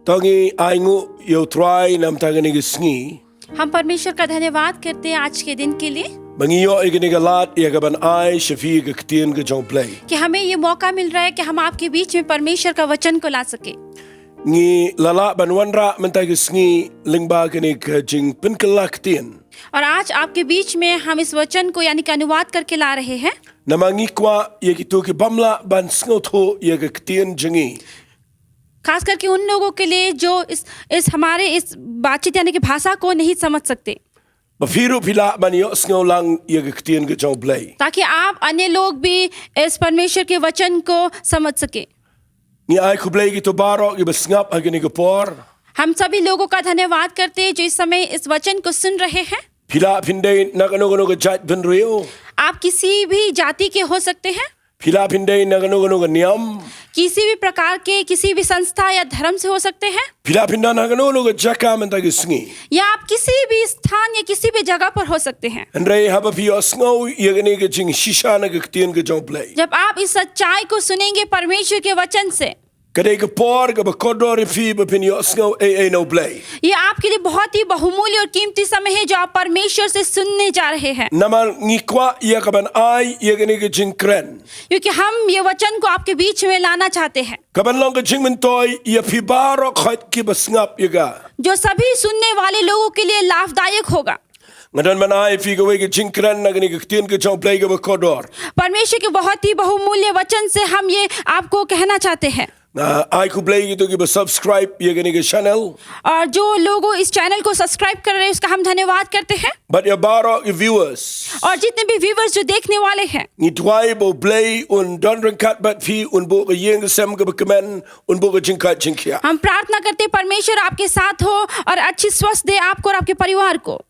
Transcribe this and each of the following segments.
Tangi aingu yo try nam tangani gisngi. हम परमेश्वर का धन्यवाद करते हैं आज के दिन के लिए Mangiyo igni galat yagaban ai shafi gktien ge jong play. कि हमें ये मौका मिल रहा है कि हम आपके बीच में परमेश्वर का वचन को ला सके। Ngi lala banwanra mentagisngi lingba gni ke jing pinkelak और आज आपके बीच में हम इस वचन को यानी कि अनुवाद करके ला रहे हैं। Namangi kwa yagito ki bamla ban snotho yagktien jingi. खास करके उन लोगों के लिए जो इस हमारे इस बातचीत यानी कि भाषा को नहीं समझ सकते, Bafiru pila banyo sngolang yagktien ge jong play. ताकि आप अन्य लोग भी इस परमेश्वर के वचन को समझ सके। Ni ai kublay gi to baro gi basngap agni ge por. हम सभी लोगों का धन्यवाद करते हैं जो इस समय इस वचन को सुन रहे हैं। Pila pindai nakano ge jat benrio. आप किसी भी जाति के हो सकते हैं, Pila pindai nakano ge niam. किसी भी प्रकार के किसी भी संस्था या धर्म से हो सकते हैं, Pila pinda nakano ge jaka mentagisngi. या आप किसी भी स्थान या किसी भी जगह पर हो सकते हैं। Andre haba pi osngo yagni ge jing shisha na gktien ge jong play. जब आप इस सच्चाई को सुनेंगे परमेश्वर के वचन से, Kadai ge por ge bakodor fi bapin osngo no play. ये आपके लिए बहुत ही बहुमूल्य और कीमती समय है जो आप परमेश्वर से सुनने जा रहे हैं, Namal ngikwa yagaban ai yagni ge jing kren. क्योंकि हम ये वचन को आपके बीच में लाना चाहते हैं Kaban long ge jing mentoy ya pi baro khot ki basngap yaga. जो सभी सुनने वाले लोगों के लिए लाभदायक होगा। Ngadan man ai fi ge ge jing kren na ge gktien ge jong play ge bakodor. परमेश्वर के बहुत ही बहुमूल्य वचन से हम ये आपको कहना चाहते हैं। Na ai kublay gi to ge subscribe yagni ge channel. और जो लोग इस चैनल को सब्सक्राइब कर रहे हैं उसका हम धन्यवाद करते हैं। But ya baro ge viewers. और जितने भी व्यूवर्स जो देखने वाले हैं, Ni twai bo play un don kat bat fi un bo ge yeng sem ge bekemen un bo ge jing kat jing kia. हम प्रार्थना करते हैं परमेश्वर आपके साथ हो और अच्छी स्वस्थ दे आपको और आपके परिवार को।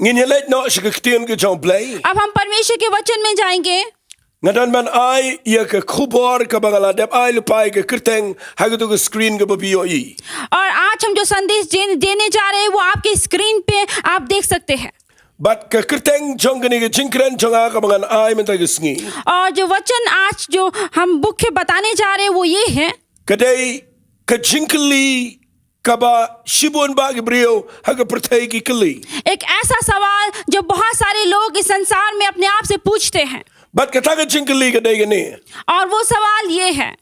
Ngin yelet no shigktien ge jong play. अब हम परमेश्वर के वचन में जाएंगे। Ngadan man ai ya ke khubor ka bangala dep ai lupai ke kirteng hagatu ke screen ke babio I. और आज हम जो संदेश देने जा रहे हैं वो आपके स्क्रीन पे आप देख सकते हैं। But ke kirteng jongani ke jingkren jonga ka bangan ai menta ke sngi. और जो वचन आज जो हम मुख्य बताने जा रहे हैं वो ये है Kadai ke jinkli kaba shibun ba ke brio haga pertai ki kli. एक ऐसा सवाल जो बहुत सारे लोग इस संसार में अपने आप से पूछते हैं, But kata ke jinkli kadai ke ni. और वो सवाल ये है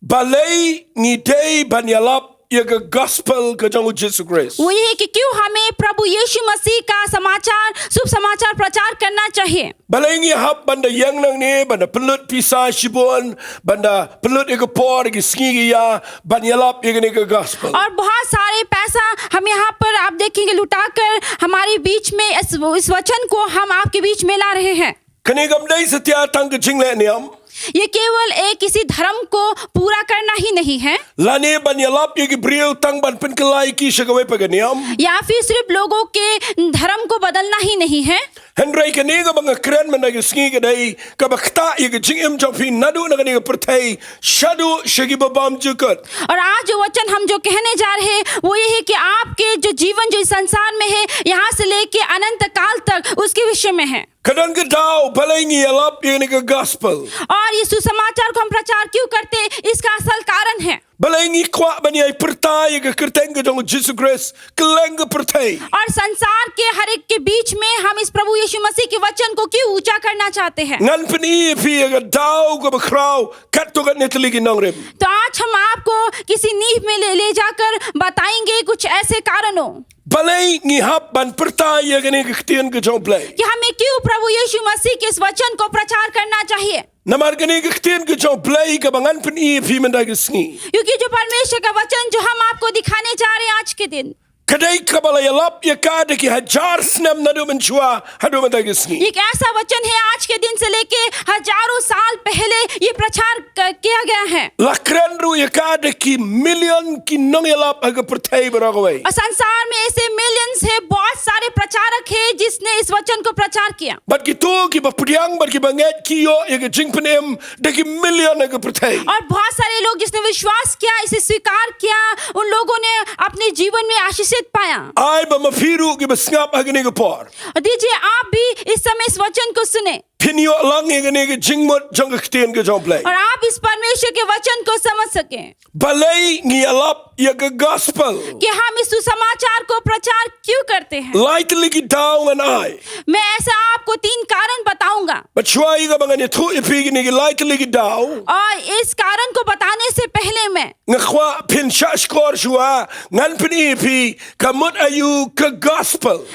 Balai ni dei banyalap ya ke gospel ke jongu Jesus Christ. वो ये है कि क्यों हमें प्रभु यीशु मसीह का समाचार शुभ समाचार प्रचार करना चाहिए। Balai ngi hap banda yang nang ni banda pelut pisah shibun banda pelut ya ke por ke sngi ya banyalap ya ke ni ke gospel. और बहुत सारे पैसा हम यहाँ पर आप देखेंगे लुटाकर हमारे बीच में इस वचन को हम आपके बीच में ला रहे हैं। Kani gamdai setia tang ke jingle niam. ये केवल एक किसी धर्म को पूरा करना ही नहीं है Lani banyalap ya ke brio tang ban penkelai ki shagawe paganiam. या फिर सिर्फ लोगों के धर्म को बदलना ही नहीं है, Henry kani ga bang kren man ga sngi ga dai ka bakta ya ke jingim jong fi nadu na ga pertai shadu shagi babam jukut. और आज जो वचन हम जो कहने जा रहे हैं वो ये है कि आपके जो जीवन जो इस संसार में है यहाँ से लेके अनंत काल तक उसके विषय में है। Kadang ga dau balai ngi alap ya ni ga gospel. और ये सुसमाचार को हम प्रचार क्यों करते हैं इसका असल कारण है। Balai ngi kwa bani ai pertai ya ga kerteng ga jong Jesus Christ keleng ga pertai. और संसार के हर एक के बीच में हम इस प्रभु यीशु मसीह के वचन को क्यों ऊंचा करना चाहते हैं। Ngan pani fi ya ga dau ga bakrau kat to ga netli gi nongrim. तो आज हम आपको किसी नींव में ले जाकर बताएंगे कुछ ऐसे कारणों Balai ngi hap ban pertai ya ga ni ga ktien ga jong play. कि हमें क्यों प्रभु यीशु मसीह के इस वचन को प्रचार करना चाहिए। Namar ga ni ga ktien ga jong play ka bangan pani fi man da ga sngi. क्योंकि जो परमेश्वर का वचन जो हम आपको दिखाने जा रहे हैं आज के दिन, Kadai kabala ya lap ya ka de ki hajar snam nadu menchua hadu man da ga sngi. एक ऐसा वचन है आज के दिन से लेके हजारों साल पहले ये प्रचार किया गया है। Lakren ru ya ka de ki million ki nong ya lap aga pertai baragawai. और संसार में ऐसे मिलियंस है, बहुत सारे प्रचारक है जिसने इस वचन को प्रचार किया। Bat ki to ki bapudiang bat ki banget ki yo ya ga jingpenem de ki million aga pertai. और बहुत सारे लोग जिसने विश्वास किया, इसे स्वीकार किया, उन लोगों ने अपने जीवन में आशीष प्रायश्चित पाया। Ai ba mafiru ki basngap agni ke por. और दीजिए आप भी इस समय इस वचन को सुने Pinyo lang agni ke jingmot jong ke ktien ke jong play. और आप इस परमेश्वर के वचन को समझ सकें Balai ngialap ya ke gospel. कि हम इस सुसमाचार को प्रचार क्यों करते हैं। Lightly ki down and I. मैं ऐसा आपको 3 कारण बताऊंगा But chwai ka bangani thu ipi ni ke lightly ki down. और इस कारण को बताने से पहले मैं Ngkhwa pin shashkor shwa ngan pin ipi kamut ayu ke gospel.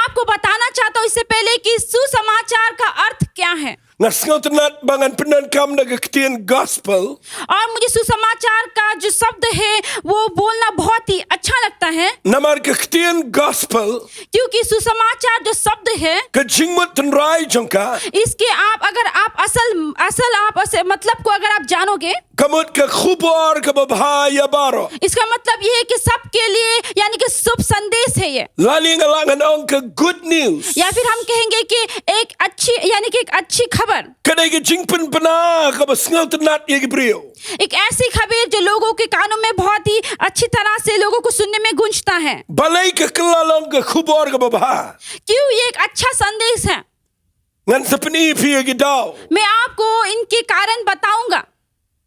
आपको बताना चाहता हूँ इससे पहले कि सुसमाचार का अर्थ क्या है। Ngasngotenat bangan penan kam na ke ktien gospel. और मुझे सुसमाचार का जो शब्द है वो बोलना बहुत ही अच्छा लगता है Namar ke ktien gospel क्योंकि सुसमाचार जो शब्द है ke jingmut ten rai jongka. इसके आप अगर आप असल मतलब को अगर आप जानोगे Kamut ke khubor ke babhaya baro. इसका मतलब ये है कि सबके लिए यानी कि शुभ संदेश है ये Lali ngalangan ong ke good news. या फिर हम कहेंगे कि एक अच्छी खबर Kadai ke jingpen pena ke basngotenat ye ke brio. एक ऐसी खबर जो लोगों के कानों में बहुत ही अच्छी तरह से लोगों को सुनने में गूंजता है। Balai ke kelalong ke khubor ke babha. क्यों ये एक अच्छा संदेश है। Ngan sepeni pi ke dau. मैं आपको इनके कारण बताऊंगा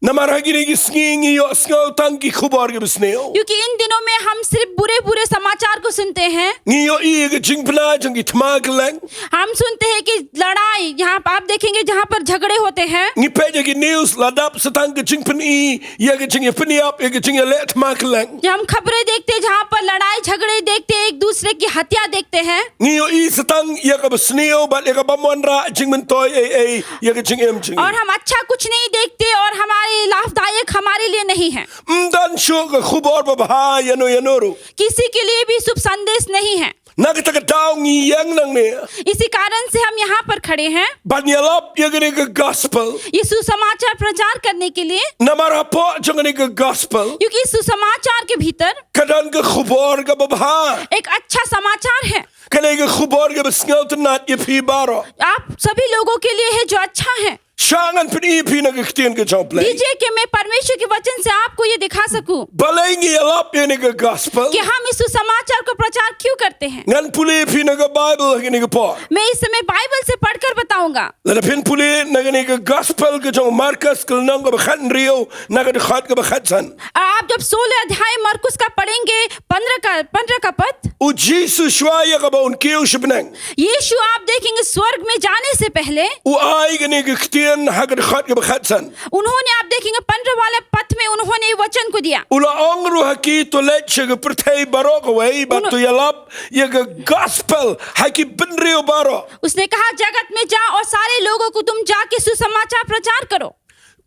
Namar hagini ki sngingi yo sngotan ki khubor ke basneo. क्योंकि इन दिनों में हम सिर्फ बुरे समाचार को सुनते हैं। Ngi yo i ke jingpena jong ki tmageleng. हम सुनते हैं कि लड़ाई यहाँ पर आप देखेंगे जहाँ पर झगड़े होते हैं Ngi peja ki news ladap setang ke jingpen i ye ke jing ye peniap ye ke jing ye le tmageleng. जब हम खबरें देखते हैं जहाँ पर लड़ाई झगड़े देखते हैं एक दूसरे की हत्या देखते हैं Ngi yo i setang ye ke basneo bat ye ke bamonra jingmen toy ye ke jing em jing. और हम अच्छा कुछ नहीं देखते और हमारे लाभदायक हमारे लिए नहीं है। Mdan sho ke khubor babha yano yanoru. किसी के लिए भी शुभ संदेश नहीं है। Nagta ke dau ngi yang nang ne. इसी कारण से हम यहाँ पर खड़े हैं Banyalap ye ke gospel. ये सुसमाचार प्रचार करने के लिए Namara po jong ke gospel. क्योंकि इस सुसमाचार के भीतर Kadan ke khubor ke babha. एक अच्छा समाचार है। Kadai ke khubor ke basngotenat ye pi baro. आप सभी लोगों के लिए है जो अच्छा है। Shangan peni pi na ke ktien ke jong play. दीजिए कि मैं परमेश्वर के वचन से आपको ये दिखा सकूं Balai ngialap ye ke gospel. कि हम इस सुसमाचार को प्रचार क्यों करते हैं। Ngan puli pi na ke Bible hagini ke por. मैं इस समय बाइबल से पढ़कर बताऊंगा Lada pin puli na ke gospel ke jong Marcus ke nang ke bakhat rio na ke khat ke bakhat san. और आप जब 16 अध्याय मरकुस का पढ़ेंगे 15 का पद U Jesus shwaya ke ba un kiu shibnang. यीशु आप देखेंगे स्वर्ग में जाने से पहले U ai ke ktien hagad khat ke bakhat san. उन्होंने आप देखेंगे 15 वाले पद में उन्होंने ये वचन को दिया Ula ongru haki to let ke pertai baro ke wei bat to yalap ye ke gospel haki benrio baro. उसने कहा जगत में जाओ और सारे लोगों को तुम जाके सुसमाचार प्रचार करो।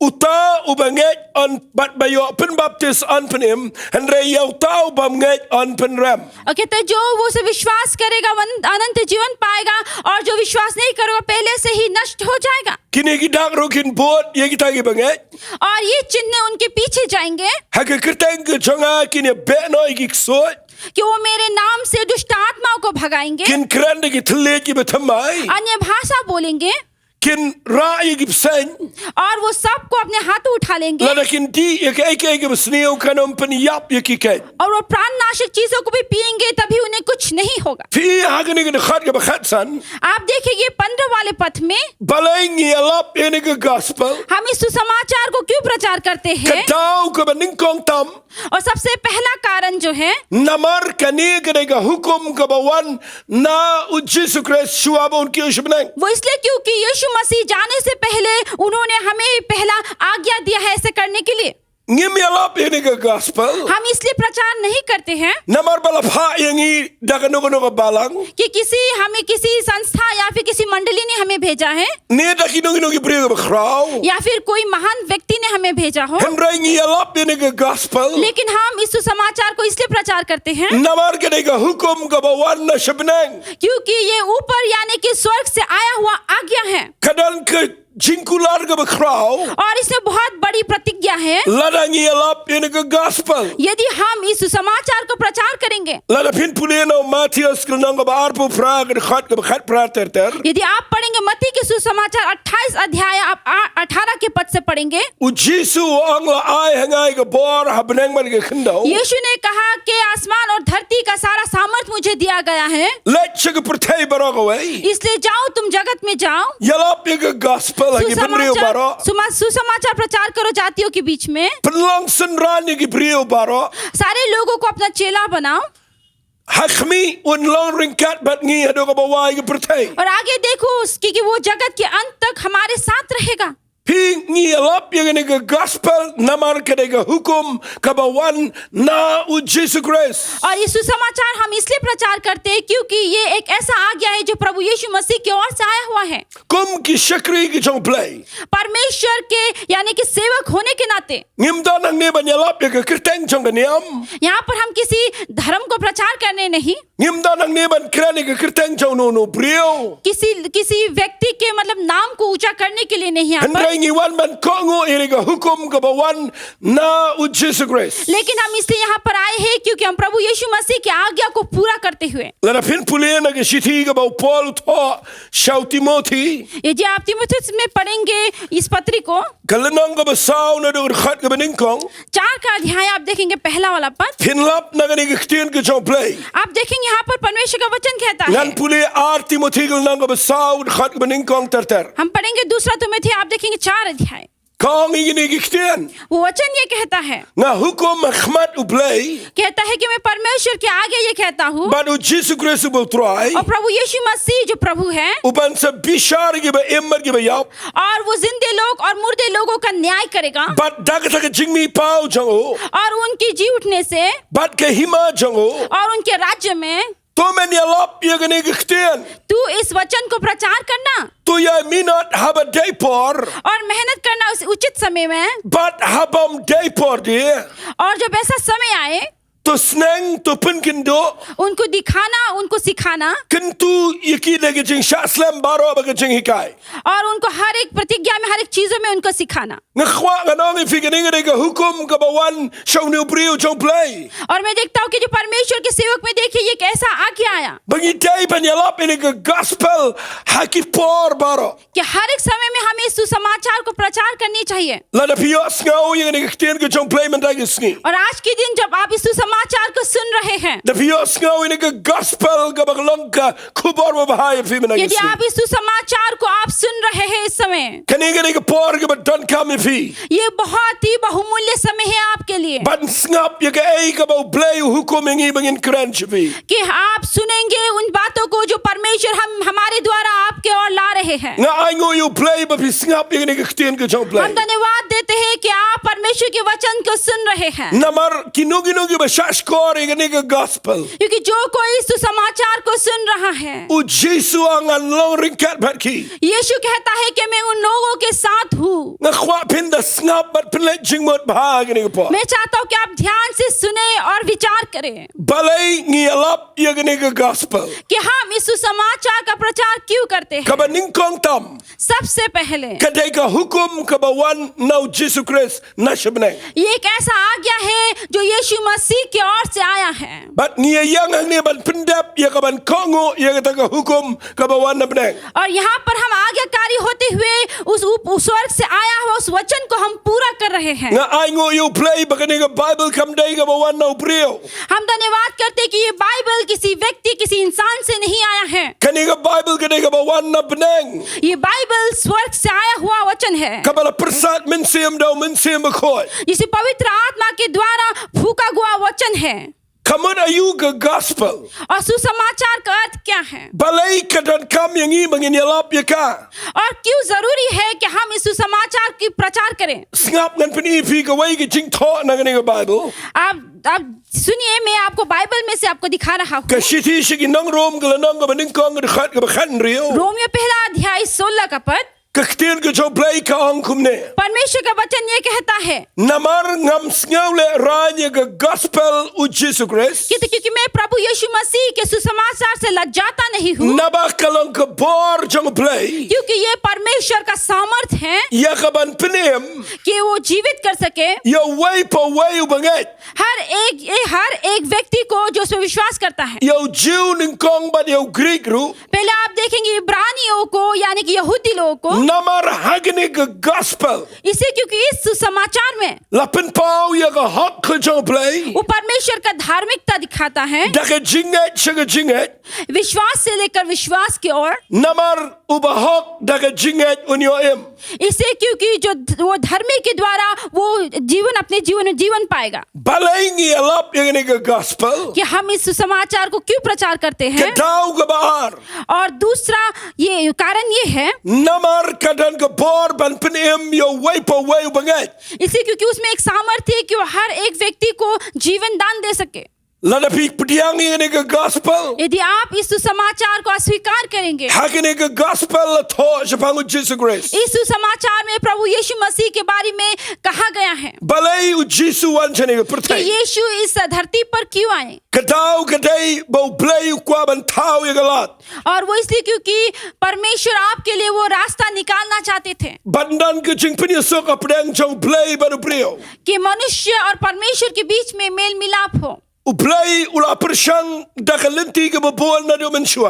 Uta ubanget on bat bayo pen baptis on penim henre yau tau bamget on penram. और कहते हैं, जो वो उसे विश्वास करेगा वो अनंत जीवन पाएगा और जो विश्वास नहीं करेगा पहले से ही नष्ट हो जाएगा। Kini gidak rokin bot ye kita gi banget. और ये चिन्ह उनके पीछे जाएंगे Hake kerteng ke jonga kini beno gi sot. कि वो मेरे नाम से दुष्ट आत्माओं को भगाएंगे, Kin krende gi thle gi betamai. अन्य भाषा बोलेंगे Kin ra ye gi sen. और वो सबको अपने हाथों उठा लेंगे Lada kin di ye ke ge besneo kanom pen yap ye ki ket. और वो प्राणनाशक चीजों को भी पिएंगे तभी उन्हें कुछ नहीं होगा। Fi hagani ge khat ge bakhat san. आप देखिए 15 वाले पथ में Balai ngialap ye ke gospel. हम इस सुसमाचार को क्यों प्रचार करते हैं Katau ke beningkong tam. और सबसे पहला कारण जो है Namar kani kedega hukum kebawan na Jesus Christ shuabon ki ushbnang. वो इसलिए क्योंकि यीशु मसीह जाने से पहले उन्होंने हमें पहला आज्ञा दिया है ऐसे करने के लिए। Ngimi alap ini ke gospel. हम इसलिए प्रचार नहीं करते हैं Namar balapha yangi dagano balang. कि हमें किसी संस्था या फिर किसी मंडली ने हमें भेजा है Ne dakino ki priya bakrao. या फिर कोई महान व्यक्ति ने हमें भेजा हो, Henrangi alap ini ke gospel. लेकिन हम इस सुसमाचार को इसलिए प्रचार करते हैं Namar kedega hukum kebawan na shbnang. क्योंकि ये ऊपर यानी कि स्वर्ग से आया हुआ आज्ञा है। Kadan ke jingkular ka bakraw. और इसमें बहुत बड़ी प्रतिज्ञा है, Lada ngiyalap yun ka gospel. यदि हम इस सुसमाचार को प्रचार करेंगे, Lada pinpulian o Matthias kalnang ka baarpo pra ka khat ka bakhat pra ter. यदि आप पढ़ेंगे मत्ती के सुसमाचार 28 अध्याय आप 18 के पद से पढ़ेंगे, U Jesu ang laay hangay ka bor habanang man ka khandaw. यीशु ने कहा कि आसमान और धरती का सारा सामर्थ मुझे दिया गया है, Let siya ka pratay barok away. इसलिए जाओ तुम जगत में जाओ, Yalap yun ka gospel hagi pinriyo baro. सुसमाचार प्रचार करो जातियों के बीच में, Panlang sanran yung ibriyo baro. सारे लोगों को अपना चेला बनाओ। Hakmi un long ringkat bat ngi hado ka baway ka pratay. और आगे देखो उसकी कि वो जगत के अंत तक हमारे साथ रहेगा। Ping ngiyalap yung ka gospel naman ka ka hukum kabawan na u Jesus Christ. और ये सुसमाचार हम इसलिए प्रचार करते हैं क्योंकि ये एक ऐसा आज्ञा है जो प्रभु यीशु मसीह की ओर से आया हुआ है। Kum ki shakri ki chong play. परमेश्वर के यानी कि सेवक होने के नाते Ngimda nang ni banyalap yung ka kirteng chong kanyam. यहाँ पर हम किसी धर्म को प्रचार करने नहीं, Ngimda nang ni ban krani ka kirteng chong no priyo. किसी व्यक्ति के मतलब नाम को ऊंचा करने के लिए नहीं यहाँ पर, Handray ngiwan man kongo iri ka hukum kabawan na u Jesus Christ. लेकिन हम इसलिए यहाँ पर आए हैं क्योंकि हम प्रभु यीशु मसीह की आज्ञा को पूरा करते हुए। Lada pinpulian na ka shiti ka baw Paul to Shaw Timothy. यदि आप तीमुथियुस में पढ़ेंगे इस पत्री को, Kalanang ka basaw na do khat ka baningkong. 4 का अध्याय आप देखेंगे पहला वाला पद, Pinlap na ka ni kiktiyan ka chong play. आप देखेंगे यहाँ पर परमेश्वर का वचन कहता है। Ngan puli ar Timothy kalanang ka basaw khat ka baningkong ter. हम पढ़ेंगे दूसरा तिमुथी, आप देखेंगे 4 अध्याय, Kong ingini kiktiyan. वो वचन ये कहता है, Nga hukum makhmat u play. कहता है कि मैं परमेश्वर के आगे ये कहता हूँ But u Jesus Christ will try. और प्रभु यीशु मसीह जो प्रभु है Uban sa bishar ki ba emmer ki ba yaw. और वो जिंदे लोग और मुर्दे लोगों का न्याय करेगा, But dagat ka jingmi pao jango. और उनकी जी उठने से But ka hima jango. और उनके राज्य में To men yalap yung kiktiyan. तू इस वचन को प्रचार करना To ya minot haba daypor. और मेहनत करना उस उचित समय में, But habam daypor di. और जब ऐसा समय आए To sneng to punkindo. उनको दिखाना, उनको सिखाना, Kentu yaki lagi jing shaslam baro baga jing hikay. और उनको हर एक प्रतिज्ञा में, हर एक चीजों में उनको सिखाना। Ngakwa nga nang ifiganing ka hukum kabawan shaw ni ubriyo chong play. और मैं देखता हूँ कि जो परमेश्वर के सेवक में देखिए ये कैसा आज्ञा आया Bangitay panyalap ini ka gospel hakipor baro. कि हर एक समय में हमें इस सुसमाचार को प्रचार करनी चाहिए। Lada piyos ngaw yung kiktiyan ka chong play man dagisngi. और आज के दिन जब आप इस सुसमाचार को सुन रहे हैं, Da piyos ngaw yung ka gospel kabaglong ka kubor mabahay fi man यदि dagisngi. आप इस सुसमाचार को आप सुन रहे हैं इस समय, Kanigani ka por ka ba don kami fi. ये बहुत ही बहुमूल्य समय है आपके लिए Ban ngap yung ka ay ka ba play hukum yung ibangin crunch fi. कि आप सुनेंगे उन बातों को जो परमेश्वर हम हमारे द्वारा आपके ओर ला रहे हैं। Nga ay ngo yung play ba fi ngap yung kiktiyan ka chong play. हम धन्यवाद देते हैं कि आप परमेश्वर के वचन को सुन रहे हैं, Namar kinuginugi ba shashkor yung ka gospel. क्योंकि जो कोई इस सुसमाचार को सुन रहा है, U Jesu ang anlong ringkat batki. यीशु कहता है कि मैं उन लोगों के साथ हूँ। Nga kwa pinda ngap bat pinlet jingmot bahag yung po. मैं चाहता हूँ कि आप ध्यान से सुने और विचार करें Balay ngiyalap yung ka gospel. कि हम इस सुसमाचार का प्रचार क्यों करते हैं। Kabaningkong tam. सबसे पहले Kaday ka hukum kabawan na Jesu Christ na shabnay. ये एक ऐसा आज्ञा है जो यीशु मसीह की ओर से आया है, But ngiyayang ang niya ban pindap ya kaban kongo ya ka hukum kabawan na bnay. और यहाँ पर हम आज्ञाकारी होते हुए उस स्वर्ग से आया हुआ उस वचन को हम पूरा कर रहे हैं। Nga ay ngo yung play baka nga Bible kamday kabawan na upriyo. हम धन्यवाद करते हैं कि ये बाइबल किसी व्यक्ति, किसी इंसान से नहीं आया है, Kaniga Bible kaday kabawan na bnay. ये बाइबल स्वर्ग से आया हुआ वचन है, Kabala persat minsiyam daw minsiyam akoy. जिसे पवित्र आत्मा के द्वारा फूका हुआ वचन है। Kaman ayu ka gospel. और सुसमाचार का अर्थ क्या है Balay ka dan kam yung ibangin yalap ya ka. और क्यों जरूरी है कि हम इस सुसमाचार की प्रचार करें। Ngap ngan pinipi ka way ka jing to na kaniga Bible. आप सुनिए, मैं आपको बाइबल में से आपको दिखा रहा हूँ। Ka shiti shigi nang rom ka lanang ka baningkong ka khat ka bakhan riyo. Romeo पहला अध्याय 16 का पद, Kaktin ke jo play ka angkumne. परमेश्वर का वचन ये कहता है Namar ngam sngaule ranya ke gospel u Jesus Christ. कि क्योंकि मैं प्रभु यीशु मसीह के सुसमाचार से लज्जाता नहीं हूँ, Naba kalong ke bor jong play. क्योंकि ये परमेश्वर का सामर्थ है Ya kaban penem. कि वो जीवित कर सके Ya way pa way u banget. हर एक व्यक्ति को जो उसमें विश्वास करता है। Ya Jew ning kong ba ya Greek ru. पहले आप देखेंगे इब्रानियों को यानी कि यहूदी लोगों को, Namar hagne ke gospel. इसे क्योंकि इस सुसमाचार में Lapin pau ya ka hak ke jong play. वो परमेश्वर का धार्मिकता दिखाता है, Da ke jinget shaga jinget. विश्वास से लेकर विश्वास की ओर। Namar uba hak da ke jinget unyo em. इसे क्योंकि जो वो धर्मी के द्वारा वो जीवन अपने जीवन में जीवन पाएगा। Balangi alap yang ke gospel. कि हम इस सुसमाचार को क्यों प्रचार करते हैं, Kedau ke bahar. और दूसरा ये कारण ये है Namar kadan ke bor ban penem yo way pa way banget. इसे क्योंकि उसमें एक सामर्थ्य है कि वो हर एक व्यक्ति को जीवन दान दे सके। Lada pi pediang yang ke gospel. यदि आप इस सुसमाचार को अस्वीकार करेंगे, Hakene ke gospel la tho japangu Jesus Christ. इस सुसमाचार में प्रभु यीशु मसीह के बारे में कहा गया है Balai u Jesus wan chane ke कि pertai. यीशु इस धरती पर क्यों आए, Kedau kedai bau blai u kwa ban tau ye galat. और वो इसलिए क्योंकि परमेश्वर आपके लिए वो रास्ता निकालना चाहते थे Bandan ke jing penyesok apdang jong blai baru brio. कि मनुष्य और परमेश्वर के बीच में मेल मिलाप हो। U blai ula persyang da kalenti ke bebol na do mensua.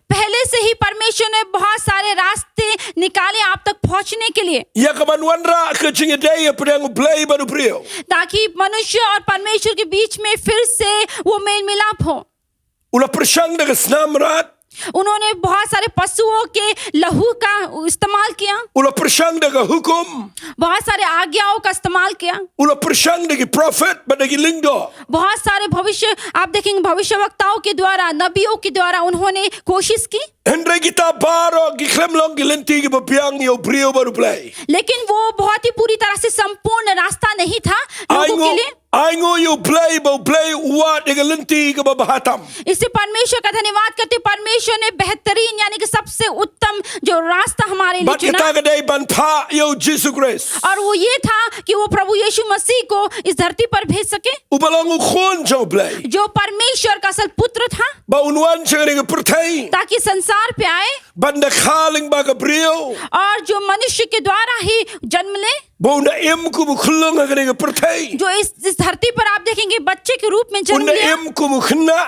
पहले से ही परमेश्वर ने बहुत सारे रास्ते निकाले आप तक पहुंचने के लिए, Ya kaman wanra ke jing dai apdang blai baru brio. ताकि मनुष्य और परमेश्वर के बीच में फिर से वो मेल मिलाप हो। Ula persyang da ke senam rat. उन्होंने बहुत सारे पशुओं के लहू का इस्तेमाल किया, Ula persyang da ke hukum. बहुत सारे आज्ञाओं का इस्तेमाल किया, Ula persyang da ke prophet badagi lingdo. बहुत सारे भविष्य आप देखेंगे भविष्यवक्ताओं के द्वारा, नबियों के द्वारा उन्होंने कोशिश की, Hendra kita baro giklem long gilenti ke bebiang yo brio baru play. लेकिन वो बहुत ही पूरी तरह से संपूर्ण रास्ता नहीं था लोगों के लिए। Aingo yo play bo play wat de gilenti ke bahatam. इससे परमेश्वर का धन्यवाद करते, परमेश्वर ने बेहतरीन यानी कि सबसे उत्तम जो रास्ता हमारे लिए Bat चुना, kita ke dai ban pa yo Jesus Christ. और वो ये था कि वो प्रभु यीशु मसीह को इस धरती पर भेज सके, Ubalang u khon jo play. जो परमेश्वर का असल पुत्र था, Ba unwan chengene ke pertai. ताकि संसार पे आए Banda khaling ba ke brio. और जो मनुष्य के द्वारा ही जन्म ले, Bo na em ku khulung ke ke pertai. जो इस धरती पर आप देखेंगे बच्चे के रूप में जन्म Unna लिया, em ku khna.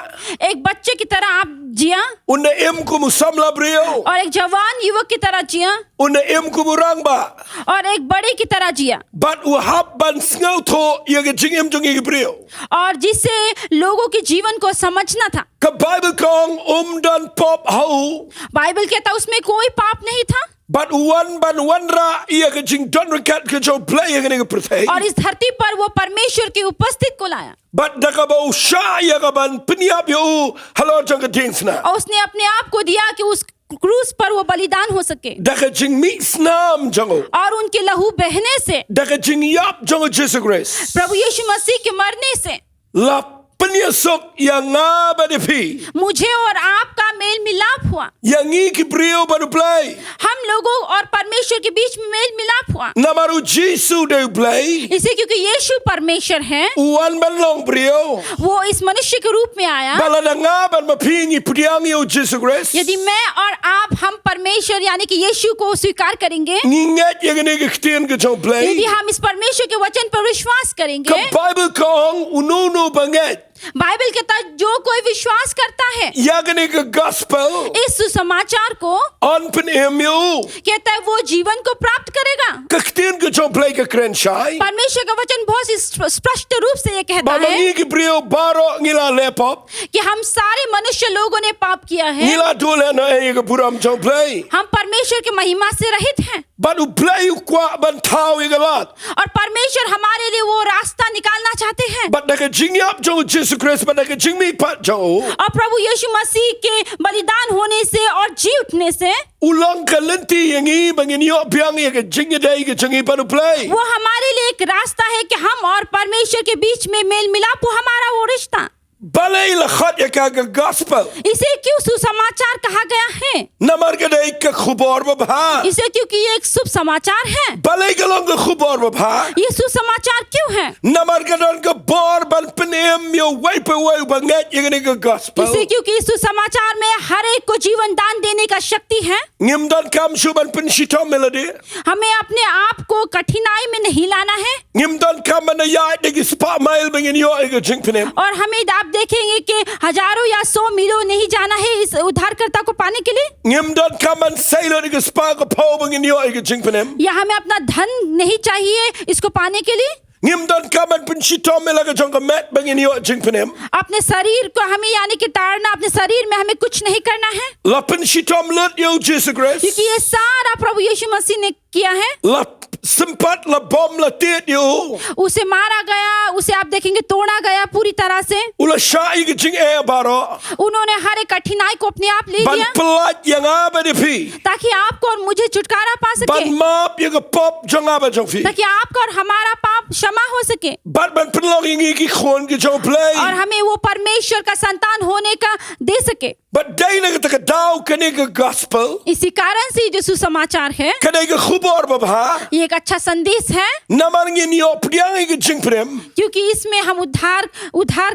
एक बच्चे की तरह आप जिया Unna em ku samla brio. और एक जवान युवक की तरह जिया Unna em ku rang ba. और एक बड़े की तरह जिया, Bat u hap ban snau tho ye ke jing em jong ke brio. और जिससे लोगों के जीवन को समझना था। Ke Bible kong dan pop hau. Bible कहता उसमें कोई पाप नहीं था, But one ban one ra ia ke jing don rekat ke jo play ye ke pertai. और इस धरती पर वो परमेश्वर की उपस्थित को लाया, But da ka ba sha ia ka ban peniap yo halo jong ke dingsna. और उसने अपने आप को दिया कि उस क्रूस पर वो बलिदान हो सके, Da ka jing mi snam jongo. और उनके लहू बहने से, Da ka jing yap jongo Jesus Christ. प्रभु यीशु मसीह के मरने से La penyesok yang ngaba de pi. मुझे और आपका मेल मिलाप हुआ, Yang ngi ki brio baru play. हम लोगों और परमेश्वर के बीच में मेल मिलाप हुआ। Namaru Jesus de play. इसे क्योंकि यीशु परमेश्वर है, Uan ban long brio. वो इस मनुष्य के रूप में आया। Bala da ngaban mapingi pudiang yo Jesus Christ. यदि मैं और आप हम परमेश्वर यानी कि यीशु को स्वीकार करेंगे, Ngingat yang ne ke ktien ke jo play. यदि हम इस परमेश्वर के वचन पर विश्वास करेंगे, Ke Bible kong ununo banget. Bible के तहत जो कोई विश्वास करता है Yang ke gospel. इस सुसमाचार को, On penem yo. कहता है वो जीवन को प्राप्त करेगा। Ke ktien ke jo play ke kren shai. परमेश्वर का वचन बहुत ही स्पष्ट रूप से ये कहता Bala है ngi ki brio baro ngila lepop. कि हम सारे मनुष्य लोगों ने पाप किया है, Ngila dole na ye ke buram jo play. हम परमेश्वर की महिमा से रहित हैं, But u play u kwa ban tau ye galat. और परमेश्वर हमारे लिए वो रास्ता निकालना चाहते हैं। But da ke jing yap jo Jesus Christ but da ke jing mi pat jo. और प्रभु यीशु मसीह के बलिदान होने से और जी उठने से Ulang ka lenti yang i bangin yo biang ye ke jing ye dai ke jing i panu play. वो हमारे लिए एक रास्ता है कि हम और परमेश्वर के बीच में मेल मिलाप हो, हमारा वो रिश्ता। Balay la khat ya ka gospel. इसे क्यों सुसमाचार कहा गया है? Namar ka dai ka khubor ba. इसे क्योंकि ये एक शुभ समाचार है। Balay ka long ka khubor ba. ये सुसमाचार क्यों है? Namar ka don ka bor ban penem yo wipe away bangat ya ka gospel. इसे क्योंकि इस सुसमाचार में हर एक को जीवन दान देने का शक्ति है। Ngim don kam shuban pen shitom melody. हमें अपने आप को कठिनाई में नहीं लाना है। Ngim don kam na ya de spa mile bangin yo ka jing penem. और हमें आप देखेंगे कि हजारों या 100 मीलों नहीं जाना है इस उद्धारकर्ता को पाने के लिए। Ngim don kam an sailor de spa ko po bangin yo ka jing penem. या हमें अपना धन नहीं चाहिए इसको पाने के लिए। Ngim don kam an pen shitom mela ka jong ka mat bangin yo jing penem. अपने शरीर को हमें यानी कि ताड़ना, अपने शरीर में हमें कुछ नहीं करना है, La pen shitom lut yo Jesus Christ. क्योंकि ये सारा प्रभु यीशु मसीह ने किया है। La sempat la bom la tet yo. उसे मारा गया, उसे आप देखेंगे तोड़ा गया पूरी तरह से। Ula shai ka jing e baro. उन्होंने हर एक कठिनाई को अपने आप ले Ban लिया pelat yang aba de pi. ताकि आपको और मुझे छुटकारा पा सके, Ban map yang ka pop jong aba jong fi. ताकि आपका और हमारा पाप क्षमा हो सके Ban penlong yang ki khon ki jong play. और हमें वो परमेश्वर का संतान होने का दे सके। But day na ka daw kani ka gospel. इसी कारण से जो सुसमाचार है Kani ka khubor ba ba. ये एक अच्छा संदेश है, Naman ngin yo priang ka jing prem. क्योंकि इसमें हम उद्धार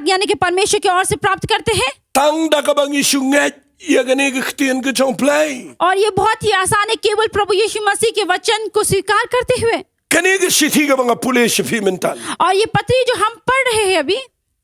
यानी कि परमेश्वर की ओर से प्राप्त करते हैं। Tang da ka bang isu ngat ya kani ka ktien ka jong play. और ये बहुत ही आसान है केवल प्रभु यीशु मसीह के वचन को स्वीकार करते हुए। Kani ka sithi ka bang pule shafi mental. और ये पत्री जो हम पढ़ रहे हैं अभी,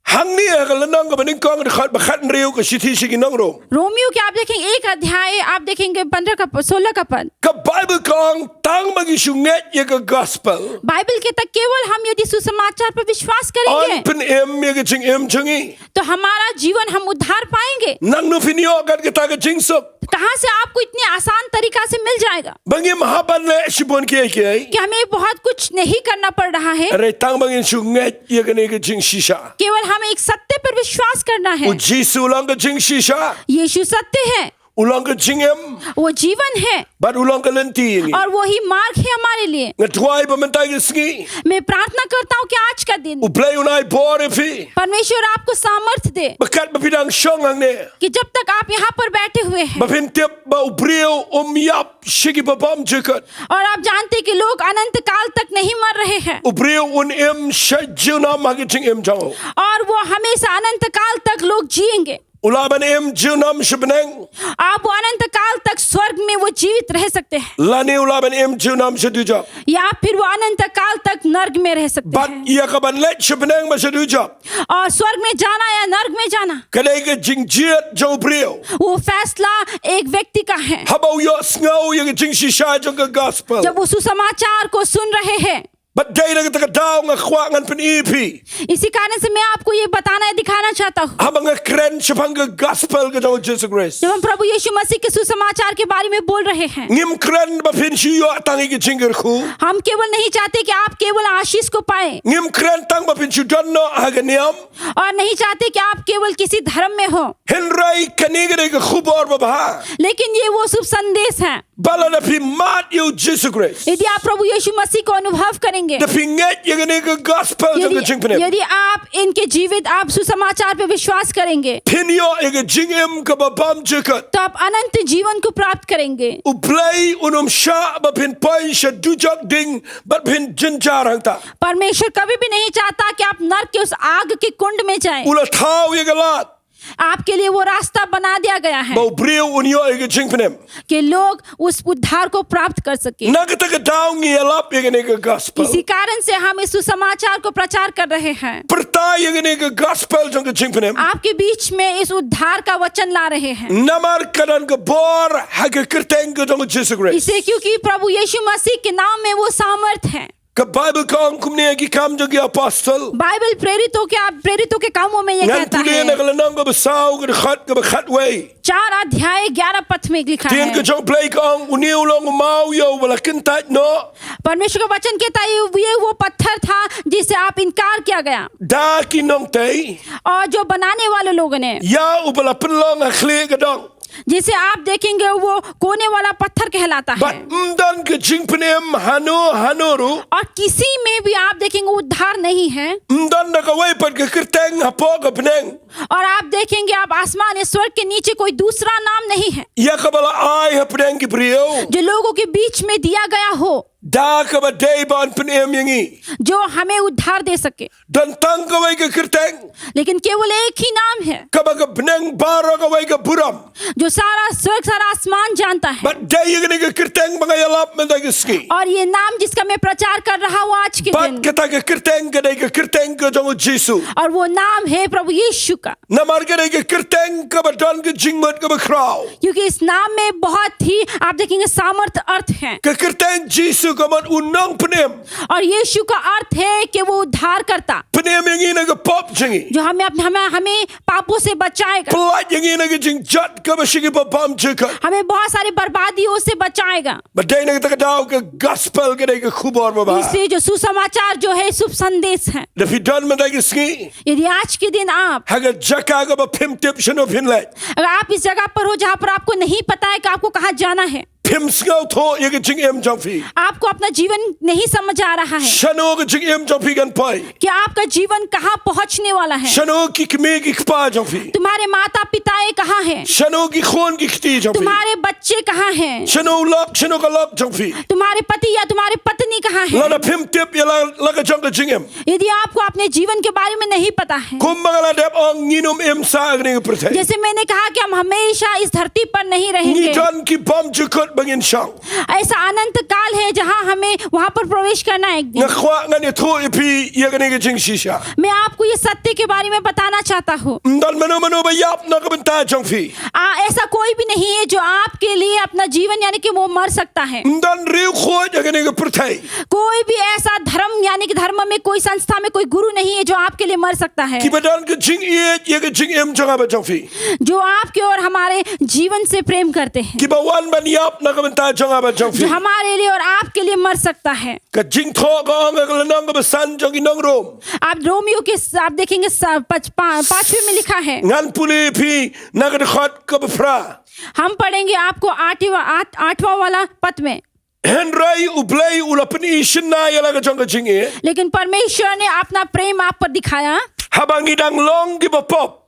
Hang ni ka lanang ka baning kong ka khat reu ka sithi sigi nang ro. Romeo के आप देखेंगे 1 अध्याय, आप देखेंगे 15 का 16 का पद। Ka Bible kong tang bang isu ngat ya ka gospel. Bible के तक केवल हम यदि सुसमाचार पर विश्वास करेंगे On pen ya ka jing changi. तो हमारा जीवन हम उद्धार पाएंगे। Nang no finyo ka ta ka jing sok. कहाँ से आपको इतनी आसान तरीका से मिल जाएगा Bangi mahaban le shibon ki ki. कि हमें बहुत कुछ नहीं करना पड़ रहा है, Are tang bang isu ngat ya kani ka jing shisha. केवल हमें एक सत्य पर विश्वास करना है। U Jisu ulang ka jing shisha. यीशु सत्य है, Ulang ka jing em. वो जीवन है But ulang ka lenti. और वही मार्ग है हमारे लिए। Ngatwai ba mentay ka ski. मैं प्रार्थना करता हूँ कि आज का दिन U play unai bore fi. परमेश्वर आपको सामर्थ्य दे Bakat bapidang shong ang ne. कि जब तक आप यहाँ पर बैठे हुए हैं Bapintip ba ubriyo yap shigi babam jikat. और आप जानते हैं कि लोग अनंत काल तक नहीं मर रहे हैं Ubriyo un em shajuna magijing em jango. और वो हमेशा अनंत काल तक लोग जिएंगे। Ulaban em junam shibneng. आप वो अनंत काल तक स्वर्ग में वो जीवित रह सकते हैं Lani ulaban em junam shaduja. या फिर वो अनंत काल तक नर्क में रह सकते But हैं। iya kaban let shibneng ba shaduja. और स्वर्ग में जाना या नर्क में जाना Kanay ka jing jiat jong ubriyo. वो फैसला एक व्यक्ति का है। Habaw yo sngaw yung jing shisha jong ka gospel. जब वो सुसमाचार को सुन रहे हैं, But day na ka daw nga kwa ngan pen ipi. इसी कारण से मैं आपको ये बताना दिखाना चाहता हूँ। Habang nga kren shipang ka gospel ka jong Jesus Christ. जब हम प्रभु यीशु मसीह के सुसमाचार के बारे में बोल रहे हैं, Ngim kren ba pin shiyo tangi ka jingir khu. हम केवल नहीं चाहते कि आप केवल आशीष को पाए Ngim kren tang ba pin shudan no haganiam. और नहीं चाहते कि आप केवल किसी धर्म में हो, Henry kanigre ka khubor ba ba. लेकिन ये वो शुभ संदेश है। Bala na pi mat yo Jesus Christ. यदि आप प्रभु यीशु मसीह को अनुभव करेंगे, Na pi nget yung ka gospel jong ka jing penem. यदि आप इनके जीवित आप सुसमाचार पे विश्वास करेंगे Pinyo yung jingem ka babam jikat. तो आप अनंत जीवन को प्राप्त करेंगे। Uplay unum sha ba pin pai sha dujak ding ba pin jinjar hang ta. परमेश्वर कभी भी नहीं चाहता कि आप नरक के उस आग के कुंड में जाएं। Ula thaw yung lat. आपके लिए वो रास्ता बना दिया गया है Ba ubriyo unyo yung jing penem. कि लोग उस उद्धार को प्राप्त कर सके। Nagata ka daw ngiyalap yung ka gospel. इसी कारण से हम इस सुसमाचार को प्रचार कर रहे हैं, Perta yung ka gospel jong ka jing penem. आपके बीच में इस उद्धार का वचन ला रहे हैं। Namar kanan ka bor haga kerteng ka jong Jesus Christ. इसे क्योंकि प्रभु यीशु मसीह के नाम में वो सामर्थ है। Ka Bible kong kumne ki kam jong ki apostle. Bible प्रेरितों के कामों में ये Ngan कहता puli है। na kalanang ka basaw ka khat way. 4 अध्याय 11 पद में लिखा Tien ka है, jong play kong uniw long umaw yo wala kintat no. परमेश्वर का वचन कहता है ये वो पत्थर था जिसे आप इनकार किया गया Da ki nong tay. और जो बनाने वाले लोगों ने Ya ubala penlong a kli ka dong. जिसे आप देखेंगे वो कोने वाला पत्थर कहलाता है। But dan ke jing penem hanoru. और किसी में भी आप देखेंगे उद्धार नहीं है। Dan na kawai pat ke kerteng hapo ke peneng. और आप देखेंगे आप आसमान या स्वर्ग के नीचे कोई दूसरा नाम नहीं है Ya kabala ai ha peneng ki priyo. जो लोगों के बीच में दिया gaya हो, Da ka ba day ban penem yangi. जो हमें उद्धार दे सके। Dan tang kawai ke kerteng. लेकिन केवल एक ही नाम है Ka ba ke peneng baro kawai ke buram. जो सारा स्वर्ग सारा आसमान जानता है। But day yagni ke kerteng mga yalap men da ski. और ये नाम जिसका मैं प्रचार कर रहा हूँ आज के But दिन, kata ke kerteng ke day ke kerteng ke jong Jesu. और वो नाम है प्रभु यीशु का। Namar ke day ke kerteng ka ba dan ke jing mat ke ba kraw. क्योंकि इस नाम में बहुत ही आप देखेंगे सामर्थ अर्थ है। Ke kerteng Jesu ka man unang penem. और यीशु का अर्थ है कि वो उद्धार करता, Penem yangi na ke pop jingi. जो हमें पापों से बचाएगा, Pelat yangi na ke jing jat ka ba shigi ba bam jika. हमें बहुत सारी बर्बादियों से बचाएगा। But day na ke daw ke gospel ke day ke khubor ba ba. इसलिए जो सुसमाचार जो है शुभ संदेश है, The fi dan man da ke ski. यदि आज के दिन आप Haga jaka ka ba pim tip shano pinle. अगर आप इस जगह पर हो जहाँ पर आपको नहीं पता है कि आपको कहाँ जाना है, Pim sngau tho ye ke jing em jong fi. आपको अपना जीवन नहीं समझ आ रहा है Shano ke jing em jong fi gan pai. कि आपका जीवन कहाँ पहुँचने वाला है, Shano ki kme ki kpa jong fi. तुम्हारे माता पिताएं कहाँ हैं, Shano ki khon ki khti jong fi. तुम्हारे बच्चे कहाँ हैं, Shano lok shano ka lok jong fi. तुम्हारे पति या तुम्हारी पत्नी कहाँ है। Lana pim tip ya la ka jong ke jing em. यदि आपको अपने जीवन के बारे में नहीं पता है, Kum mangala dep ong nginum em sa agni ke prthai. जैसे मैंने कहा कि हम हमेशा इस धरती पर नहीं रहेंगे, Ngidan ki bam jukot bangin shang. ऐसा अनंत काल है जहाँ हमें वहाँ पर प्रवेश करना है एक दिन। Ngakwa ngani tho ipi ye gani ke jing shisha. मैं आपको ये सत्य के बारे में बताना चाहता हूँ। Ndal mano ba yap na ka banta jong fi. ऐसा कोई भी नहीं है जो आपके लिए अपना जीवन यानी कि वो मर सकता है। Ndan riu kho ye gani ke prthai. कोई भी ऐसा धर्म यानी कि धर्म में कोई संस्था में कोई गुरु नहीं है जो आपके लिए मर सकता है, Ki badan ke jing ye ke jing em jong ba jong fi. जो आपके और हमारे जीवन से प्रेम करते हैं, Ki bawan ban yap na ka banta jong ba jong जो fi. हमारे लिए और आपके लिए मर सकता है। Ka jing tho ka ong ka lanang ka basan jong inong rom. आप रोमियो के आप देखेंगे 5वें में लिखा है, Ngan puli pi na ka khot ka bafra. हम पढ़ेंगे आपको 8वां वाला पद में। Henry ublay ulapni shina ya la ka jong ka jing e. लेकिन परमेश्वर ने अपना प्रेम आप पर दिखाया Habang idang long ki bapop.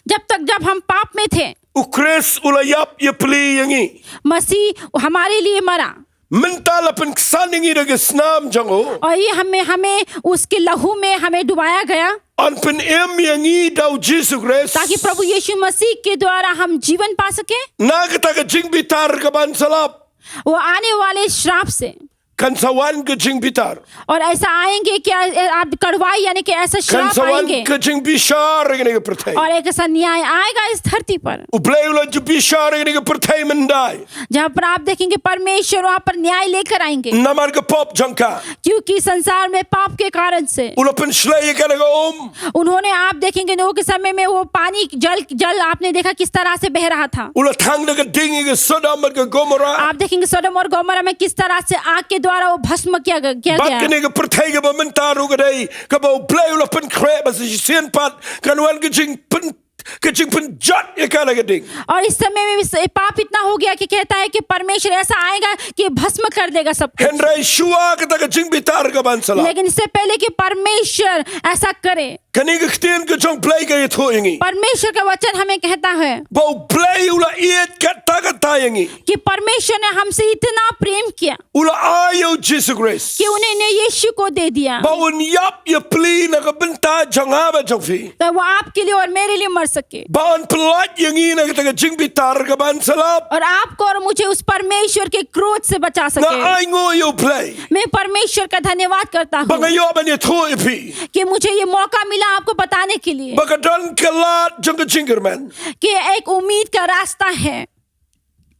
जब हम पाप में थे, Ukres ulayap ye pli yangi. मसीह हमारे लिए मरा Mental apan ksan yangi da snam jango. और ये हमें उसके लहू में हमें डुबाया गया An pen em yangi daw Jesus Christ. ताकि प्रभु यीशु मसीह के द्वारा हम जीवन पा सके Na kita ka jing bitar ka ban salap. वो आने वाले श्राप से। Kansawan ka jing bitar. और ऐसा आएंगे कि आप कड़वाई यानी कि ऐसा श्राप Kansawan आएंगे ka jing bishar gani ka prthai. और एक ऐसा न्याय आएगा इस धरती पर Ublay ula ju bishar gani ka prthai mendai. जहाँ पर आप देखेंगे परमेश्वर वहाँ पर न्याय लेकर आएंगे, Namar ka pop jangka. क्योंकि संसार में पाप के कारण से Ula pen shlay ka na उन्होंने आप देखेंगे नोह के समय में वो पानी जल आपने देखा किस तरह से बह रहा था। Ula thang na ka ding ka Sodom at ka Gomorrah. आप देखेंगे सदोम और गोमोरा में किस तरह से आग के द्वारा वो भस्म किया गया। Bakini ka prthai ka ba mentaru ka day. Ka ba ublay ula pen kre ba si sien pat. Kanwan ka jing pen jat ye ka ka ding. और इस समय में भी पाप इतना हो गया कि कहता है कि परमेश्वर ऐसा आएगा कि भस्म कर देगा सब कुछ। Henry shua ka ta ka jing bitar ka ban salap. लेकिन इससे पहले कि परमेश्वर ऐसा करे, Kani ka ktien ka jong play ka ye tho yangi. परमेश्वर का वचन हमें कहता है Ba ublay ula iet ka ta yangi. कि परमेश्वर ने हमसे इतना प्रेम किया Ula ayaw Jesus Christ. कि उन्हें यीशु को दे दिया, Ba un yap ye pli na ka benta janga ba jong fi. तो वो आपके लिए और मेरे लिए मर सके Ba un plat yangi na ka ta ka jing bitar ka ban salap. और आपको और मुझे उस परमेश्वर के क्रोध से बचा Na सके। ay ngo yo play. मैं परमेश्वर का धन्यवाद करता Ba हूँ ngayo ba ni tho ipi. कि मुझे ये मौका मिला आपको बताने के लिए Ba ka don kalat jong ka jingerman. कि एक उम्मीद का रास्ता है।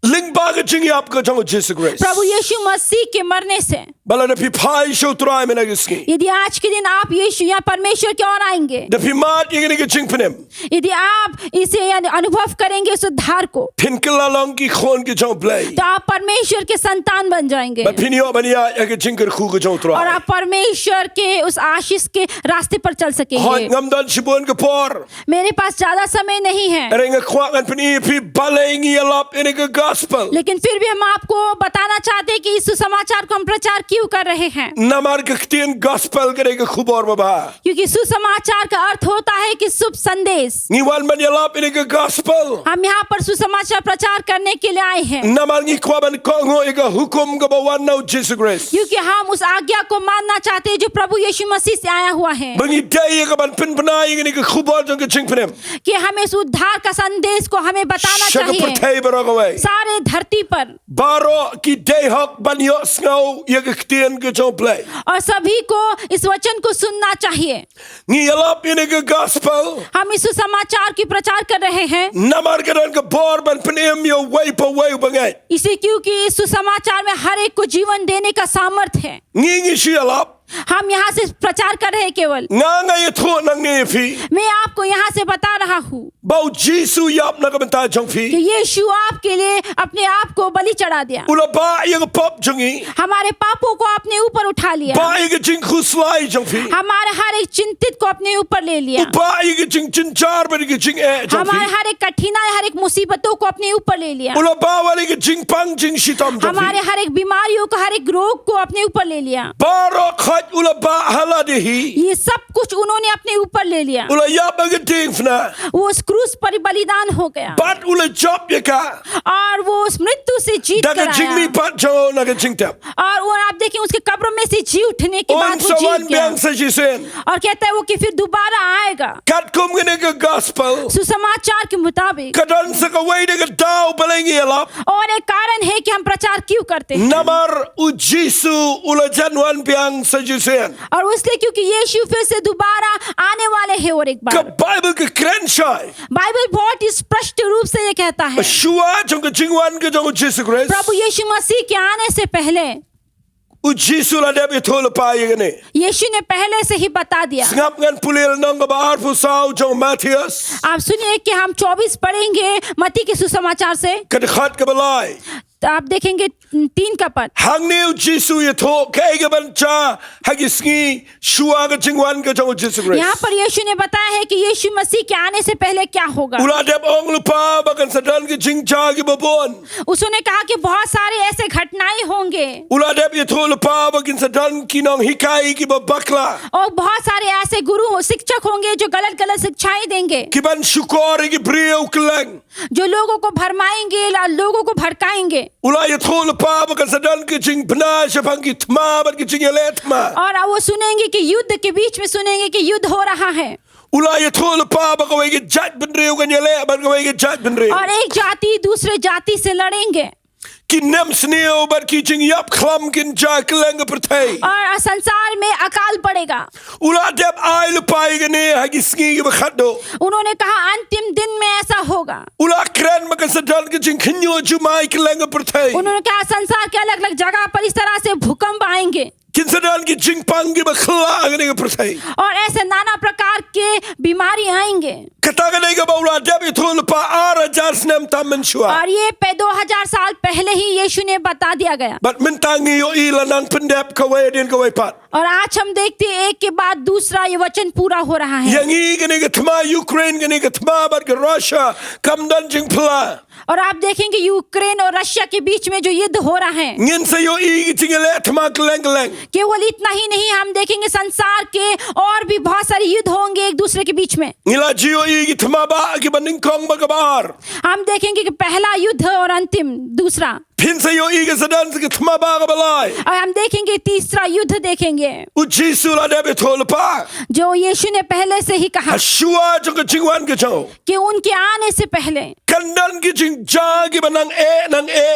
Ling ba ka jing yap ka jong Jesus Christ. प्रभु यीशु मसीह के मरने से Bala da pi pai show try me na giski. यदि आज के दिन आप यीशु या परमेश्वर की ओर आएंगे, Da pi mat yigini ke ching panem. यदि आप इसे यानी अनुभव करेंगे उस उद्धार को, Tinkala long ki khon ke chong play. तो आप परमेश्वर के संतान बन जाएंगे But pinio bania ya ke ching ke khu ke chong और try. आप परमेश्वर के उस आशीष के रास्ते पर चल Hot सकेंगे। ngam dan shibon ke por. मेरे पास ज्यादा समय नहीं है, Eringa kwak an pini pi balengi alap ini ke gospel. लेकिन फिर भी हम आपको बताना चाहते हैं कि इस सुसमाचार को हम प्रचार क्यों कर रहे हैं। Namar ke ktien gospel ke ke khubor baba. क्योंकि सुसमाचार का अर्थ होता है कि शुभ संदेश। Ni wan ban alap ini ke gospel. हम यहाँ पर सुसमाचार प्रचार करने के लिए आए हैं, Namar ni kwa ban kongo ega hukum ke bawan now Jesus Christ. क्योंकि हम उस आज्ञा को मानना चाहते हैं जो प्रभु यीशु मसीह से आया हुआ है, Bangi day ke ban pin banai ini ke khubor jong ke ching panem. कि हमें इस उद्धार का संदेश को हमें बताना Shaka चाहिए pertai baragaway. सारे धरती पर, Baro ki day hok ban yo snow ye ke ktien ke chong play. और सभी को इस वचन को सुनना चाहिए। Ni alap ini ke gospel. हम इस सुसमाचार की प्रचार कर रहे हैं Namar ke dan ke bor ban penem yo way pa way bangai. इसे, क्योंकि इस सुसमाचार में हर एक को जीवन देने का सामर्थ्य है। Ngi shi alap. हम यहाँ से प्रचार कर रहे हैं केवल, Nga ye tho nang ne fi. मैं आपको यहाँ से बता रहा हूँ Bau Jisu yap na kamenta jong कि fi. यीशु आपके लिए अपने आप को बलि चढ़ा दिया, Ula ba ye ke pop jongi. हमारे पापों को अपने ऊपर उठा लिया, Ba ye ke jing khuslai jong fi. हमारे हर एक चिंतित को अपने ऊपर ले लिया, Ba ye ke jing chinchar ba ke jing jong हमारे fi. हर एक कठिनाई हर एक मुसीबतों को अपने ऊपर ले लिया, Ula ba wali ke jing pang jing shitam jong हमारे fi. हर एक बीमारियों को हर एक रोग को अपने ऊपर ले लिया। Baro khat ula ba hala dehi. ये सब कुछ उन्होंने अपने ऊपर ले लिया। Ula yap ba ke ding fna. वो उस क्रूस पर बलिदान हो गया Bat ula job ye ka. और वो उस मृत्यु से जीत Da कर ke jing mi आया, pat jo na ke jing tap. और वो आप देखें उसके कब्र में से जी उठने के On बाद वो sawan जीत गया biang sa jisen. और कहता है वो कि फिर दोबारा आएगा। Kat kum gene ke gospel. सुसमाचार के मुताबिक, Kadan sa ka way de ke dao balengi alap. और एक कारण है कि हम प्रचार क्यों करते हैं, Namar u Jisu ula janwan biang sa jisen. और इसलिए क्योंकि यीशु फिर से दोबारा आने वाले हैं। और एक Ka बार Bible ke krenshai. बाइबल बहुत ही स्पष्ट रूप से ये कहता है, Shua jong ke jingwan ke jong Jesus Christ. प्रभु यीशु मसीह के आने से पहले U Jisu la deb ithol pa ye gene. यीशु ने पहले से ही बता दिया। Ngap ngan pulil nang ka bahar pu sao jong Matthias. आप सुनिए कि हम 24 पढ़ेंगे मत्ती के सुसमाचार से, Ka khat ka balai. तो आप देखेंगे 3 का पद। Hang ne u Jisu ye tho ke ge ban cha hagisngi shua ke jingwan ke jong Jesus यहाँ Christ. पर यीशु ने बताया है कि यीशु मसीह के आने से पहले क्या होगा। Ula deb ong lupa bakan sadan ke jingcha ke babon. उसने कहा कि बहुत सारे ऐसे घटनाएं होंगे Ula deb ye tho lupa bakin sadan ki nong hikai ki babakla. और बहुत सारे ऐसे गुरु शिक्षक होंगे जो गलत गलत शिक्षाएं देंगे, Ki ban shukor ki brio kleng. जो लोगों को भरमाएंगे, लोगों को भड़काएंगे, Ula ye tho lupa bakan sadan ke jing bna shapang ki tma ban ki jing yelet ma. और वो सुनेंगे कि युद्ध के बीच में सुनेंगे कि युद्ध हो रहा है, Ula ye tho lupa bakawai ke jat ban rio kan yele ban kawai ke jat ban rio. और एक जाति दूसरे जाति से लड़ेंगे, Ki nem sneo ban ki jing yap klam kin ja kleng pertai. और संसार में अकाल पड़ेगा। Ula deb ai lupa ye gene hagisngi ke bakhado. उन्होंने कहा अंतिम दिन में ऐसा होगा। Ula kren makan sadan ke jing khnyo jumai kleng pertai. उन्होंने कहा संसार के अलग अलग जगह पर इस तरह से भूकंप आएंगे Kin sadan ki jing pang ke bakhla gene ke pertai. और ऐसे नाना प्रकार के बीमारी आएंगे, Kata gene ke baula deb ye tho lupa ara jar snem tam menshua. और ये 2000 साल पहले ही यीशु ने बता दिया गया। Bat mentangi yo ila nang pendep kawai din kawai pat. और आज हम देखते हैं एक के बाद दूसरा ये वचन पूरा हो रहा है। Yang i gene ke tma Ukraine gene ke tma bat ke Russia kam dan jing pla. और आप देखेंगे यूक्रेन और रशिया के बीच में जो युद्ध हो रहा है, Ngin sa yo i jing ele tma kleng kleng. केवल इतना ही नहीं, हम देखेंगे संसार के और भी बहुत सारे युद्ध होंगे एक दूसरे के बीच में। Ngila jiyo i ki tma ba ki banding kong ba kabar. हम देखेंगे कि पहला युद्ध और अंतिम दूसरा, Pin sa yo i ke sadan ke tma ba ka balai. और हम देखेंगे तीसरा युद्ध देखेंगे U Jisu la deb ye tho lupa. जो यीशु ने पहले से ही कहा Hashua jong ke jingwan ke jong. कि उनके आने से पहले Kandan ki jing ja ki banang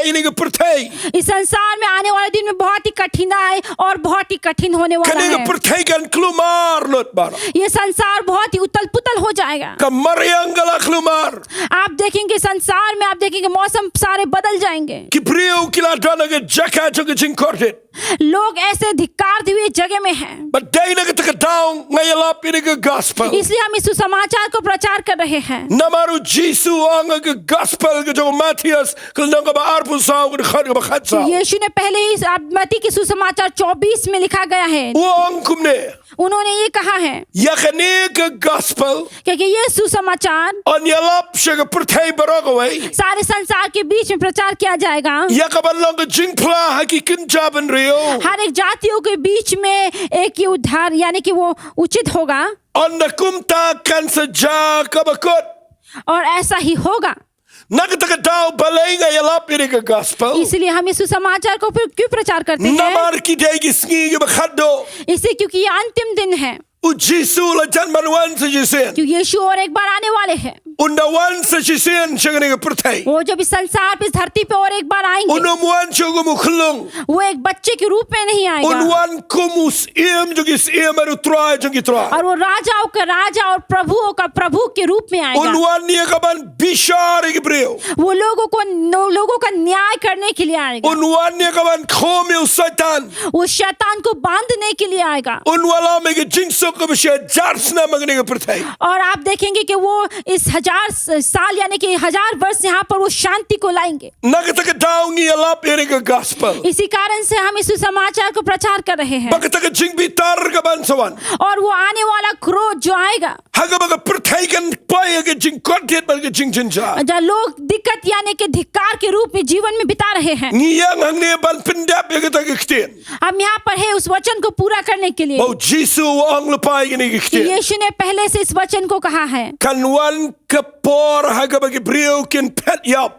ini ke pertai. इस संसार में आने वाले दिन में बहुत ही कठिनाई और बहुत ही कठिन होने वाला Kani ke है। pertai kan klumar not bara. ये संसार बहुत ही उतल पुतल हो जाएगा। Kamariang gala klumar. आप देखेंगे संसार में, आप देखेंगे मौसम सारे बदल जाएंगे, Ki brio kila dana ke jaka jong ke jing kortet. लोग ऐसे धिक्कार हुए जगह में हैं, But day na kita daw ngayalap ini ke gospel. इसलिए हम इस सुसमाचार को प्रचार कर रहे हैं। Namaru Jisu ang ke gospel ke jo Matias ke nang ka ba arpu sa ke khat ka ba khat sa. यीशु ने पहले ही मत्ती के सुसमाचार 24 में लिखा गया है, Uang kumne. उन्होंने ये कहा है Ya kani ke gospel क्योंकि ये सुसमाचार on yalap siya ke pertai baragaway. सारे संसार के बीच में प्रचार किया जाएगा, Ya ka ban lang ke jingpla hakikin jaban rio. हर एक जातियों के बीच में एक ही उद्धार यानी कि वो उचित होगा On na kumta kan saja ka bakot. और ऐसा ही होगा। Nakita daw balay ngayalap ini ke gospel. इसलिए हम इस सुसमाचार को फिर क्यों प्रचार करते हैं? Namar ki day gisngi ke bakhado. इसलिए क्योंकि ये अंतिम दिन है, U Jisu la jan manuan sa jisin. क्योंकि यीशु और एक बार आने वाले हैं। Undawan sa jisin siya kani ke pertai. वो जब इस संसार पे इस धरती पे और एक बार आएंगे, Unumuan siya gumukulong. वो एक बच्चे के रूप में नहीं आएगा, Unwan kumus iem jugis iem aru try jugi try. और वो राजाओं का राजा और प्रभुओं का प्रभु के रूप में आएगा। Unwan niya kaban bishar igibreo. वो लोगों का न्याय करने के लिए आएगा, Unwan niya kaban khomi usaitan. वो शैतान को बांधने के लिए आएगा। Unwala mege jingsok ka bisya jarsna magni ke pertai. और आप देखेंगे कि वो इस 1000 साल यानी कि 1000 वर्ष यहाँ पर वो शांति को लाएंगे। Nakita daw ngi alap ini ke gospel. इसी कारण से हम इस समाचार को प्रचार कर रहे हैं। Bakita jing bitar kaban sawan. और वो आने वाला क्रोध जो आएगा, Haga baga pertai kan paya ke jing kontet baga jing jinja. जहाँ लोग दिक्कत यानी कि धिक्कार के रूप में जीवन में बिता रहे हैं, Ngiyang hangne ban pendap ya kita kiktin. हम यहाँ पर है उस वचन को पूरा करने के लिए। Mau Jisu ang lepai gini कि kiktin. यीशु ने पहले से इस वचन को कहा है, Kanwan kapor haga bagi brio kin pet yap.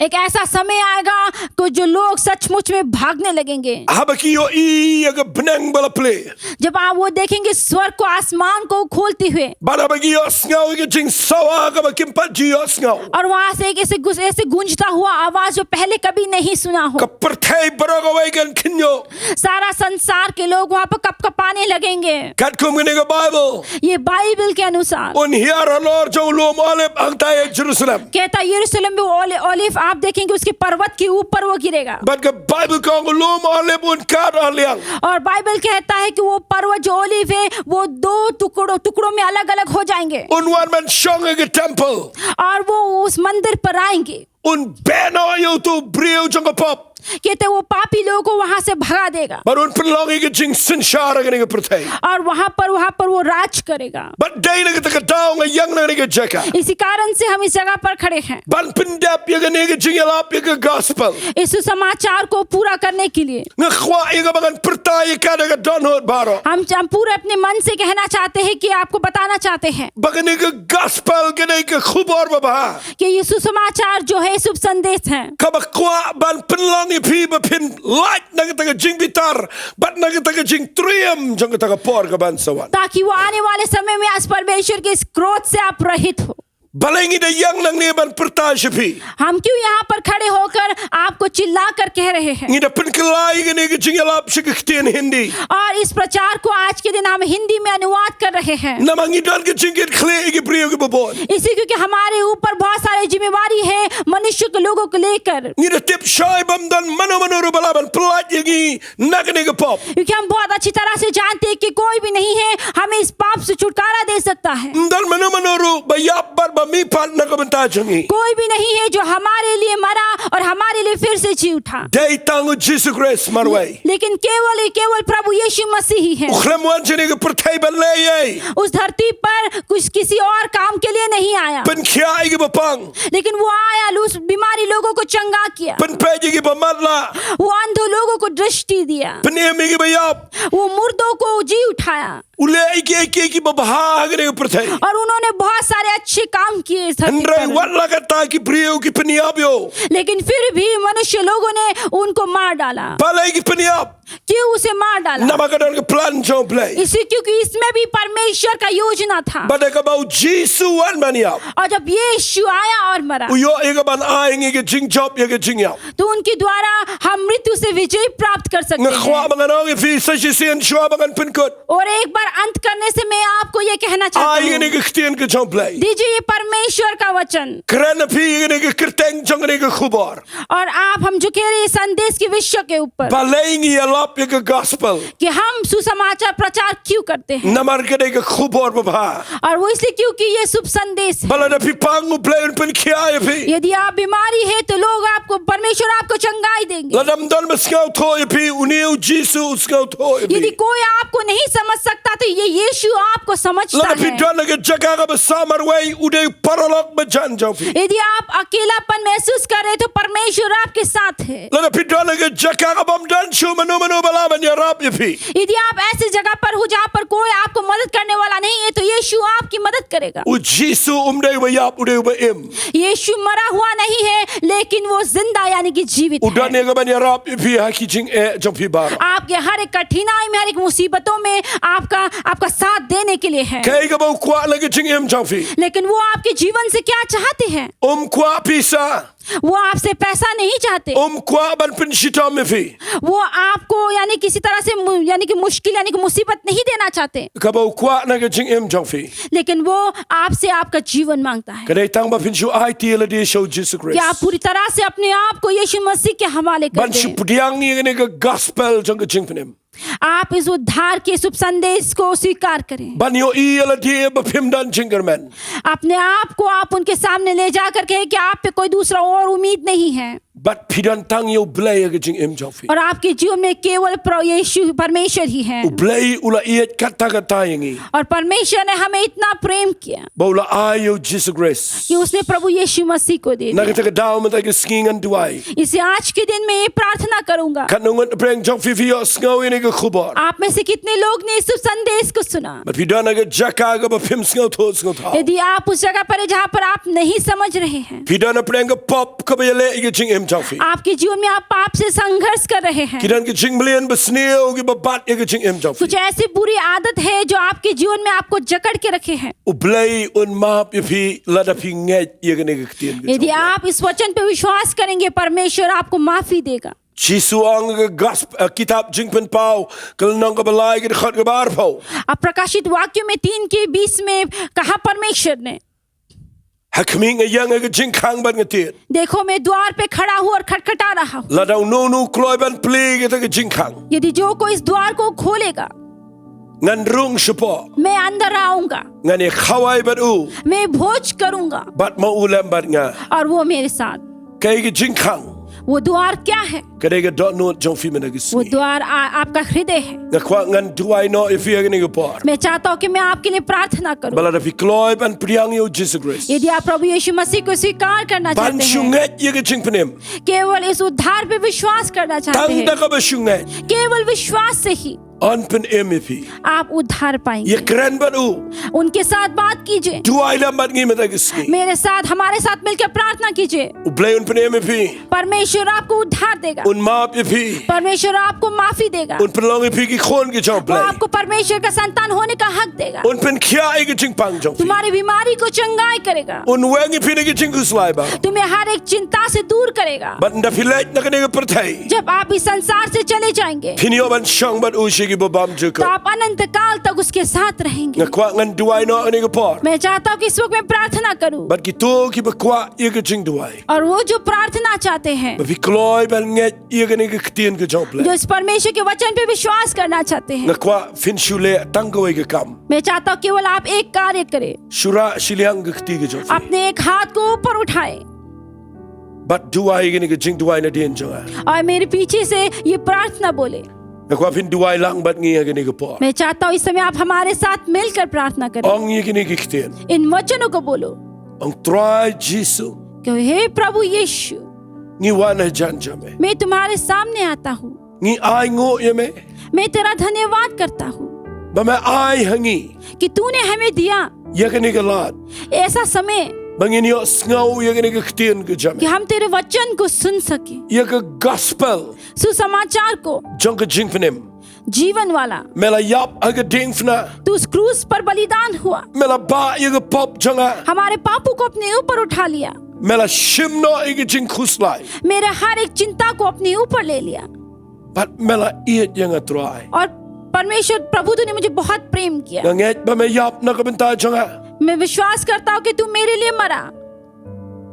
एक ऐसा समय आएगा कि जो लोग सचमुच में भागने लगेंगे। Habaki yo I aga benang bala play. जब आप वो देखेंगे स्वर्ग को आसमान को खोलते हुए, Bada bagi yo sngaw ke jing sawa aga bagi pat ji yo sngaw. और वहां से एक ऐसे गूंजता हुआ आवाज जो पहले कभी नहीं सुना हो। Ka pertai baragaway kan kinyo. सारा संसार के लोग वहां पर कपकपाने लगेंगे। Kat kum gini ke Bible. ये बाइबल के अनुसार Un hiara lor jo lom alep ang tayo Jerusalem. कहता है यरूशलेम में ओलिव आप देखेंगे उसके पर्वत के ऊपर वो गिरेगा। But ke Bible ka ang lom alep un kar aliang. और बाइबल कहता है कि वो पर्वत जो ओलिव है वो 2 टुकड़ों में अलग अलग हो जाएंगे, Un one man shong ke temple. और वो उस मंदिर पर आएंगे। Un beno yo tu brio jong ke pop. कहते वो पापी लोगों को वहां से भगा देगा, But un penlongi ke jing sinshara gini ke pertai. और वहां पर वो राज करेगा। But day na kita ka daw nga yang na ke jeka. इसी कारण से हम इस जगह पर खड़े हैं, Ban pendap ya gini ke jing alap ya ke gospel. इस समाचार को पूरा करने के लिए। Nga khwa ya ka bagan pertai ka na ka donhot baro. हम पूरे अपने मन से कहना चाहते हैं कि आपको बताना चाहते हैं Bagani ke gospel gini ke khubor baba. कि ये सुसमाचार जो है शुभ संदेश है। Ka ba khwa ban penlongi pi ba pin light na kita ka jing bitar. But na kita ka jing trium jong kita ka por ka ban sawan. ताकि वो आने वाले समय में आज परमेश्वर के इस क्रोध से आप रहित हो। Balengi da yang nang ni ban pertai sipi. हम क्यों यहाँ पर खड़े होकर आपको चिल्ला कर कह रहे हैं, Ngi da penkelai gini ke jing alap si ke ktin hindi. और इस प्रचार को आज के दिन हम हिंदी में अनुवाद कर रहे हैं, Namangi dan ke jing ke kle ke brio ke babon. इसी क्योंकि हमारे ऊपर बहुत सारी जिम्मेवारी है मनुष्य के लोगों को लेकर, Ngi da tip shai bam dan mano ru balaban pelat yagi nagani ke pop. क्योंकि हम बहुत अच्छी तरह से जानते हैं कि कोई भी नहीं है हमें इस पाप से छुटकारा दे सकता है। Dan mano ru bayap bar ba mi pan na ka banta jangi. कोई भी नहीं है जो हमारे लिए मरा और हमारे लिए फिर से जी उठा, Day tangu Jesus Christ marway. लेकिन केवल प्रभु यीशु मसीह ही है। Ukhlem wan jini ke pertai ban le ye. उस धरती पर कुछ किसी और काम के लिए नहीं आया, Pen kiai ke bapang. लेकिन वो आया उस बीमारी लोगों को चंगा किया, Pen peji ke bamatla. वो अंधों लोगों को दृष्टि दिया, Pen emi ke bayap. वो मुर्दों को जी उठाया, Ule ke babaha gini ke pertai. और उन्होंने बहुत सारे अच्छे काम किए इस धरती Andrai पर। wat la kata ki brio ki peniap yo. लेकिन फिर भी मनुष्य लोगों ने उनको मार डाला। Balai ki peniap. क्यों उसे मार डाला? Nama ka dan ke plan jong play. इसी क्योंकि इसमें भी परमेश्वर का योजना था। Bada ka bau Jesus wan maniap. और जब यीशु आया और मरा, Uyo ega ban aing ke jing job ye ke jing yap. तो उनके द्वारा हम मृत्यु से विजय प्राप्त कर सकते Ngkhwa हैं। manganong fi sa sisian shwa bangan penkot. और एक बार अंत करने से मैं आपको ये कहना चाहता Aing हूँ, ni ke ktien ke jong play. दीजिए ये परमेश्वर का वचन, Kerana pi ni ke kerteng jong ni ke khubor. और आप हम जो कह रहे हैं संदेश के विषय के ऊपर, Balai ngi ala yap ye gospel. कि हम सुसमाचार प्रचार क्यों करते हैं, Namar kene ke khubor baba. और वो इसलिए क्योंकि ये शुभ संदेश है। Bala na pi pangu play un pen kia ye pi. यदि आप बीमारी है तो लोग आपको, परमेश्वर आपको चंगाई देंगे। Ladam don maskau tho ye pi uniu jisu uskau tho ye यदि pi. कोई आपको नहीं समझ सकता तो ये यीशु आपको समझता Lada pi है। don na ke jaga ka besamar wei ude paralog bejan jau pi. यदि आप अकेलापन महसूस कर रहे तो परमेश्वर आपके साथ है। Lada pi don na ke jaga ka bam dan chu manu bala ban ya rap ye pi. यदि आप ऐसी जगह पर हो जहाँ पर कोई आपको मदद करने वाला नहीं है तो यीशु आपकी मदद करेगा। U jisu umdei wa yap ude wa im. यीशु मरा हुआ नहीं है लेकिन वो जिंदा यानी कि जीवित है। Udan ne ka ban ya rap ye pi ha ki jing e jong pi bar. आपके हर एक कठिनाई में, हर एक मुसीबतों में आपका साथ देने के लिए है। Kai ka bau kwa la ke jing im jong pi. लेकिन वो आपके जीवन से क्या चाहते हैं? Kwa pisa. वो आपसे पैसा नहीं चाहते। Kwa ban pen shita me pi. वो आपको यानी किसी तरह से यानी कि मुश्किल यानी कि मुसीबत नहीं देना चाहते, Ka bau kwa na ke jing im jong pi. लेकिन वो आपसे आपका जीवन मांगता है Kadai tang ba pin shu ai ti la de show Jesus कि आप Christ. पूरी तरह से अपने आप को यीशु मसीह के हवाले कर Ban shu दें। pudiang ni ne ka gospel jong ke jing penem. आप इस उद्धार के शुभ संदेश को स्वीकार करें। Ban yo i la de ba pim dan jingerman. अपने आप को आप उनके सामने ले जाकर कहें कि आप पे कोई दूसरा और उम्मीद नहीं है, But pidan tang yo blay ke jing im jong pi. और आपके जीवन में केवल यीशु परमेश्वर ही है। U blay ula iet kata kata yangi. और परमेश्वर ने हमें इतना प्रेम किया Baula ai yo Jesus Christ. कि उसने प्रभु यीशु मसीह को दे Na दिया। ka daw man ta ke sking and duai. इसे आज के दिन में ये प्रार्थना करूंगा, Kanungan preng jong fi fi yo sngaw ni ke khubor. आप में से कितने लोग ने इस शुभ संदेश को सुना? But pidan na ke jaka ka ba pim sngaw tho sngaw tha. यदि आप उस जगह पर है जहाँ पर आप नहीं समझ रहे हैं, Pidan na preng ke pop ka ba yele ke jing im jong fi. आपके जीवन में आप पाप से संघर्ष कर रहे हैं, Kidan ke jing blian besneo ke ba bat ke jing im jong fi. कुछ ऐसी बुरी आदत है जो आपके जीवन में आपको जकड़ के रखे हैं, U blay un map ye fi la da fi ngai ye ke ne ke tien ke. यदि आप इस वचन पे विश्वास करेंगे परमेश्वर आपको माफी देगा। Jisu ang ke gospel kitab jing pen pau kal nong ka balai ke khat ke bar pau. अब प्रकाशित वाक्यों में 3:20 में कहा परमेश्वर ने, Hakming a yang ke jing khang ban ke tiet. देखो मैं द्वार पे खड़ा हूँ और खटखटा रहा हूँ, La da no kloi ban ple ke jing khang. यदि जो कोई इस द्वार को खोलेगा Ngan rung shupo. मैं अंदर आऊंगा, Ngan ye khawai bat u. मैं भोज करूंगा Bat ma ulam bat nga. और वो मेरे साथ। Kai ke jing khang. वो द्वार क्या है? Kadai ke dot no jong fi men ke वो sni. द्वार आपका हृदय है। Nga kwa ngan duai no if ye ke ne ke por. मैं चाहता हूँ कि मैं आपके लिए प्रार्थना करूँ। Bala da fi kloi ban priang yo Jesus Christ. यदि आप प्रभु यीशु मसीह को स्वीकार करना Ban चाहते हैं, shunget ye ke jing penem. केवल इस उद्धार पे विश्वास करना चाहते Tang da हैं, ka ba shunget. केवल विश्वास से ही On pen MVP. आप उद्धार Ye पाएंगे। keren bat u. उनके साथ बात कीजिए, Duai lam bat ngi mata ke sni. मेरे साथ हमारे साथ मिलकर प्रार्थना कीजिए। U blay un pen MVP. परमेश्वर आपको उद्धार देगा, Un map MVP. परमेश्वर आपको माफी देगा, Un pen long MVP ki khon ke jong वो blay. आपको परमेश्वर का संतान होने का हक देगा, Un pen kia ke jing pang jong fi. तुम्हारी बीमारी को चंगाई करेगा, Un wang ipi ne ke jing kuslai ba. तुम्हें हर एक चिंता से दूर करेगा। Bat nda filait na ke ne ke pertai. जब आप इस संसार से चले जाएंगे Pinio ban shang bat u shi ki babam तो juka. आप अनंत काल तक उसके साथ रहेंगे। Nga kwa ngan duai no ne ke por. मैं चाहता हूँ कि इस वक्त मैं प्रार्थना करूँ, Bat ki to ki ba kwa ye ke jing duai. और वो जो प्रार्थना चाहते हैं, Ba fi kloi ban nget ye ke ne ke ktien ke jong जो blay. इस परमेश्वर के वचन पे विश्वास करना चाहते हैं, Nga kwa fin shule tang ko ke kam. मैं चाहता हूँ केवल आप एक कार्य करें, Shura shiliang ke kti ke jong fi. अपने एक हाथ को ऊपर उठाएं Bat duai ke ne ke jing duai na dien jong. और मेरे पीछे से ये प्रार्थना बोले। Nga kwa fin duai lang bat ngi ye ke ne ke por. मैं चाहता हूँ इस समय आप हमारे साथ मिलकर प्रार्थना करें, Ong ye ke ne ke ktien. इन वचनों को बोलो Ong try Jisu. कि हे प्रभु यीशु, Ngi wana janja me. मैं तुम्हारे सामने आता हूँ, Ngi ai ngo ye me. मैं तेरा धन्यवाद करता हूँ Ba me ai hangi. कि तूने हमें दिया Ye ke ne ke lat. ऐसा समय Bangin yo sngaw ye ke ne ke ktien ke jam. कि हम तेरे वचन को सुन सके, Ye ke gospel. सुसमाचार को, Jong ke jing penem. जीवन वाला। Mela yap age ding fna. तू उस क्रूस पर बलिदान हुआ, Mela ba ye ke pop jonga. हमारे पापों को अपने ऊपर उठा लिया, Mela shim no ige jing kuslai. मेरे हर एक चिंता को अपने ऊपर ले लिया। But mela iet yang atrai. और परमेश्वर प्रभु तूने मुझे बहुत प्रेम किया, Nganget ba me yap na ke benta jonga. मैं विश्वास करता हूँ कि तू मेरे लिए मरा,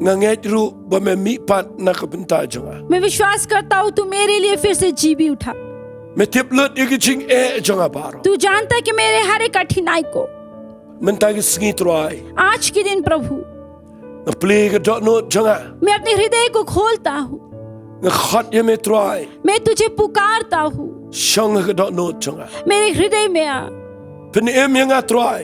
Nganget ru ba me mi pat na ke benta jonga. मैं विश्वास करता हूँ तू मेरे लिए फिर से जी भी उठा। Metip lut igijing janga baro. तू जानता है कि मेरे हर एक कठिनाई को Mentagi sngi troy. आज के दिन प्रभु Na plega dot no janga. मैं अपने हृदय को खोलता हूँ, Na khat ye me troy. मैं तुझे पुकारता हूँ, Shang ga dot no janga. मेरे हृदय में आ, Pen yanga troy.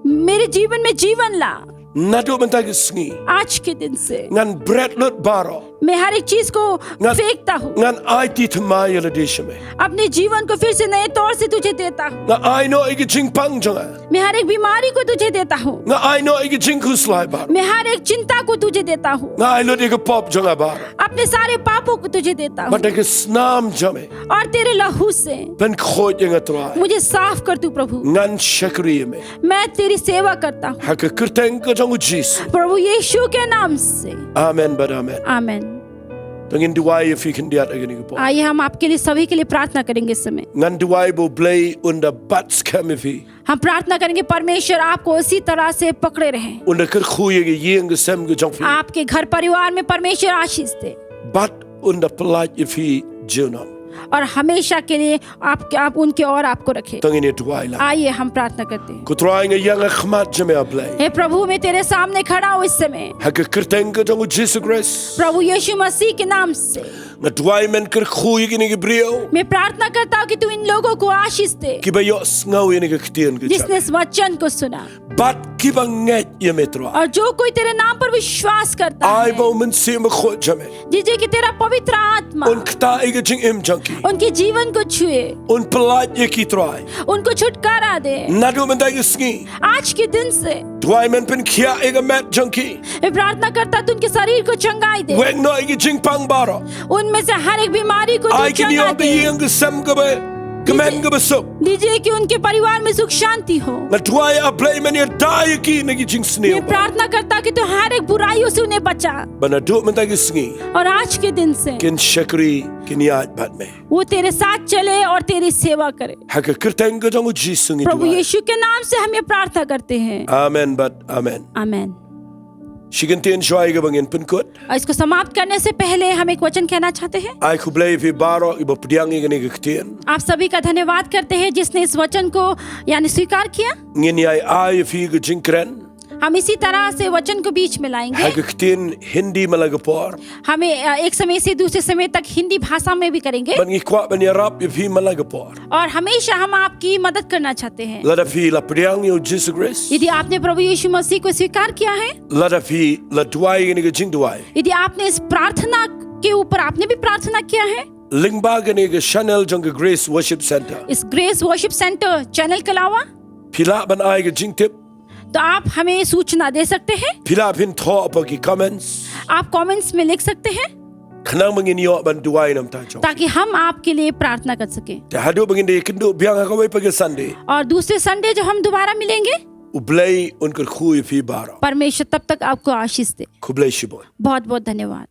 मेरे जीवन में जीवन ला। Nado mentagi sngi. आज के दिन से Ngan bread lut baro. मैं हर एक चीज को फेंकता हूँ, Ngan IT tmaya la deshame. अपने जीवन को फिर से नए तौर से तुझे देता हूँ, Na I know igijing pang janga. मैं हर एक बीमारी को तुझे देता हूँ, Na I know igijing kuslai baro. मैं हर एक चिंता को तुझे देता हूँ, Na I lut iga pop janga baro. अपने सारे पापों को तुझे देता हूँ, Mentagi snam jame. और तेरे लहू से Pen khot yanga troy. मुझे साफ कर तू प्रभु। Ngan shakri me. मैं तेरी सेवा करता हूँ Haka kirteng ka jangu Jesus. प्रभु यीशु के नाम से, Amen but amen. Amen. Tangin duai if you can diat agani ko. आइए हम आपके लिए सभी के लिए प्रार्थना करेंगे इस समय। Ngan duai bo blay unda bats kamifi. हम प्रार्थना करेंगे परमेश्वर आपको इसी तरह से पकड़े रहें, Unda kir khuye ge yeng sem ge jangfi. आपके घर परिवार में परमेश्वर आशीष दे, Bat unda pelat ifi junam. और हमेशा के लिए आप उनके और आपको रखें। Tangin ye duai la. आइए हम प्रार्थना करते हैं। Ko troai nga yang khmat jame ablay. हे प्रभु मैं तेरे सामने खड़ा हूँ इस समय, Haka kirteng ka jangu Jesus Christ. प्रभु यीशु मसीह के नाम से Nga duai men kir khuye ge ni ge brio. मैं प्रार्थना करता हूँ कि तू इन लोगों को आशीष दे Ki ba yos ngau ye ni ge ktien ge जिसने jame. इस वचन को सुना, Bat ki ba nget ye metro. और जो कोई तेरे नाम पर विश्वास करता Ai है, bo men se me khot jame. जिसे कि तेरा पवित्र आत्मा Un kta ige jing im janki. उनके जीवन को छुए, Un pelat ye ki troai. उनको छुटकारा दे। Nado men dagi sngi. आज के दिन से Duai men pen kia ige mat janki. मैं प्रार्थना करता तू उनके शरीर को चंगाई दे, Weng no ige jing pang baro. उनमें से हर एक बीमारी को तू Ai ki ni चंगा o they, ge yeng ge sem ge be. Gemen ge besuk. दीजिए कि उनके परिवार में सुख शांति हो। Na duai a blay men ye dai ki ne ge jing sneo. मैं प्रार्थना करता कि तू हर एक बुराइयों से उन्हें बचा, Bana do men dagi sngi. और आज के दिन से Kin shakri kin yaad bat me. वो तेरे साथ चले और तेरी सेवा करे। Haka kirteng ge jangu Jesus ngi प्रभु duai. यीशु के नाम से हम ये प्रार्थना करते हैं, Amen but amen. Amen. Shigantin shwai ge bangin pen kut. और इसको समाप्त करने से पहले हम एक वचन कहना चाहते हैं। Ai khu blay fi baro ibo pdiang ge ni ge ktien. आप सभी का धन्यवाद करते हैं जिसने इस वचन को यानी स्वीकार किया। Ngin yai ai fi ge jing kren. हम इसी तरह से वचन को बीच में लाएंगे। Haka ktien Hindi malagapor. हमें एक समय से दूसरे समय तक हिंदी भाषा में भी करेंगे, Ban ngi kwa ban yarap fi malagapor. और हमेशा हम आपकी मदद करना चाहते हैं। Lada fi la pdiang yo Jesus Christ. यदि आपने प्रभु यीशु मसीह को स्वीकार किया है, Lada fi la duai ge ni ge jing duai. यदि आपने इस प्रार्थना के ऊपर आपने भी प्रार्थना किया है, Lingba ge ni ge Chanel jang ge Grace Worship Center. इस ग्रेस वर्शिप सेंटर चैनल के अलावा, Pila ban ai ge jing tip. तो आप हमें सूचना दे सकते हैं। Pila pin tho apa ki comments. आप कमेंट्स में लिख सकते हैं Khnang mangin yo ban duai nam ta chong. ताकि हम आपके लिए प्रार्थना कर सकें। Te hadu bangin de kindu biang ka wai pagi Sunday. और दूसरे संडे जो हम दोबारा मिलेंगे, Ublay unkar khui fi baro. परमेश्वर तब तक आपको आशीष दे। Kublay shibon. बहुत बहुत धन्यवाद।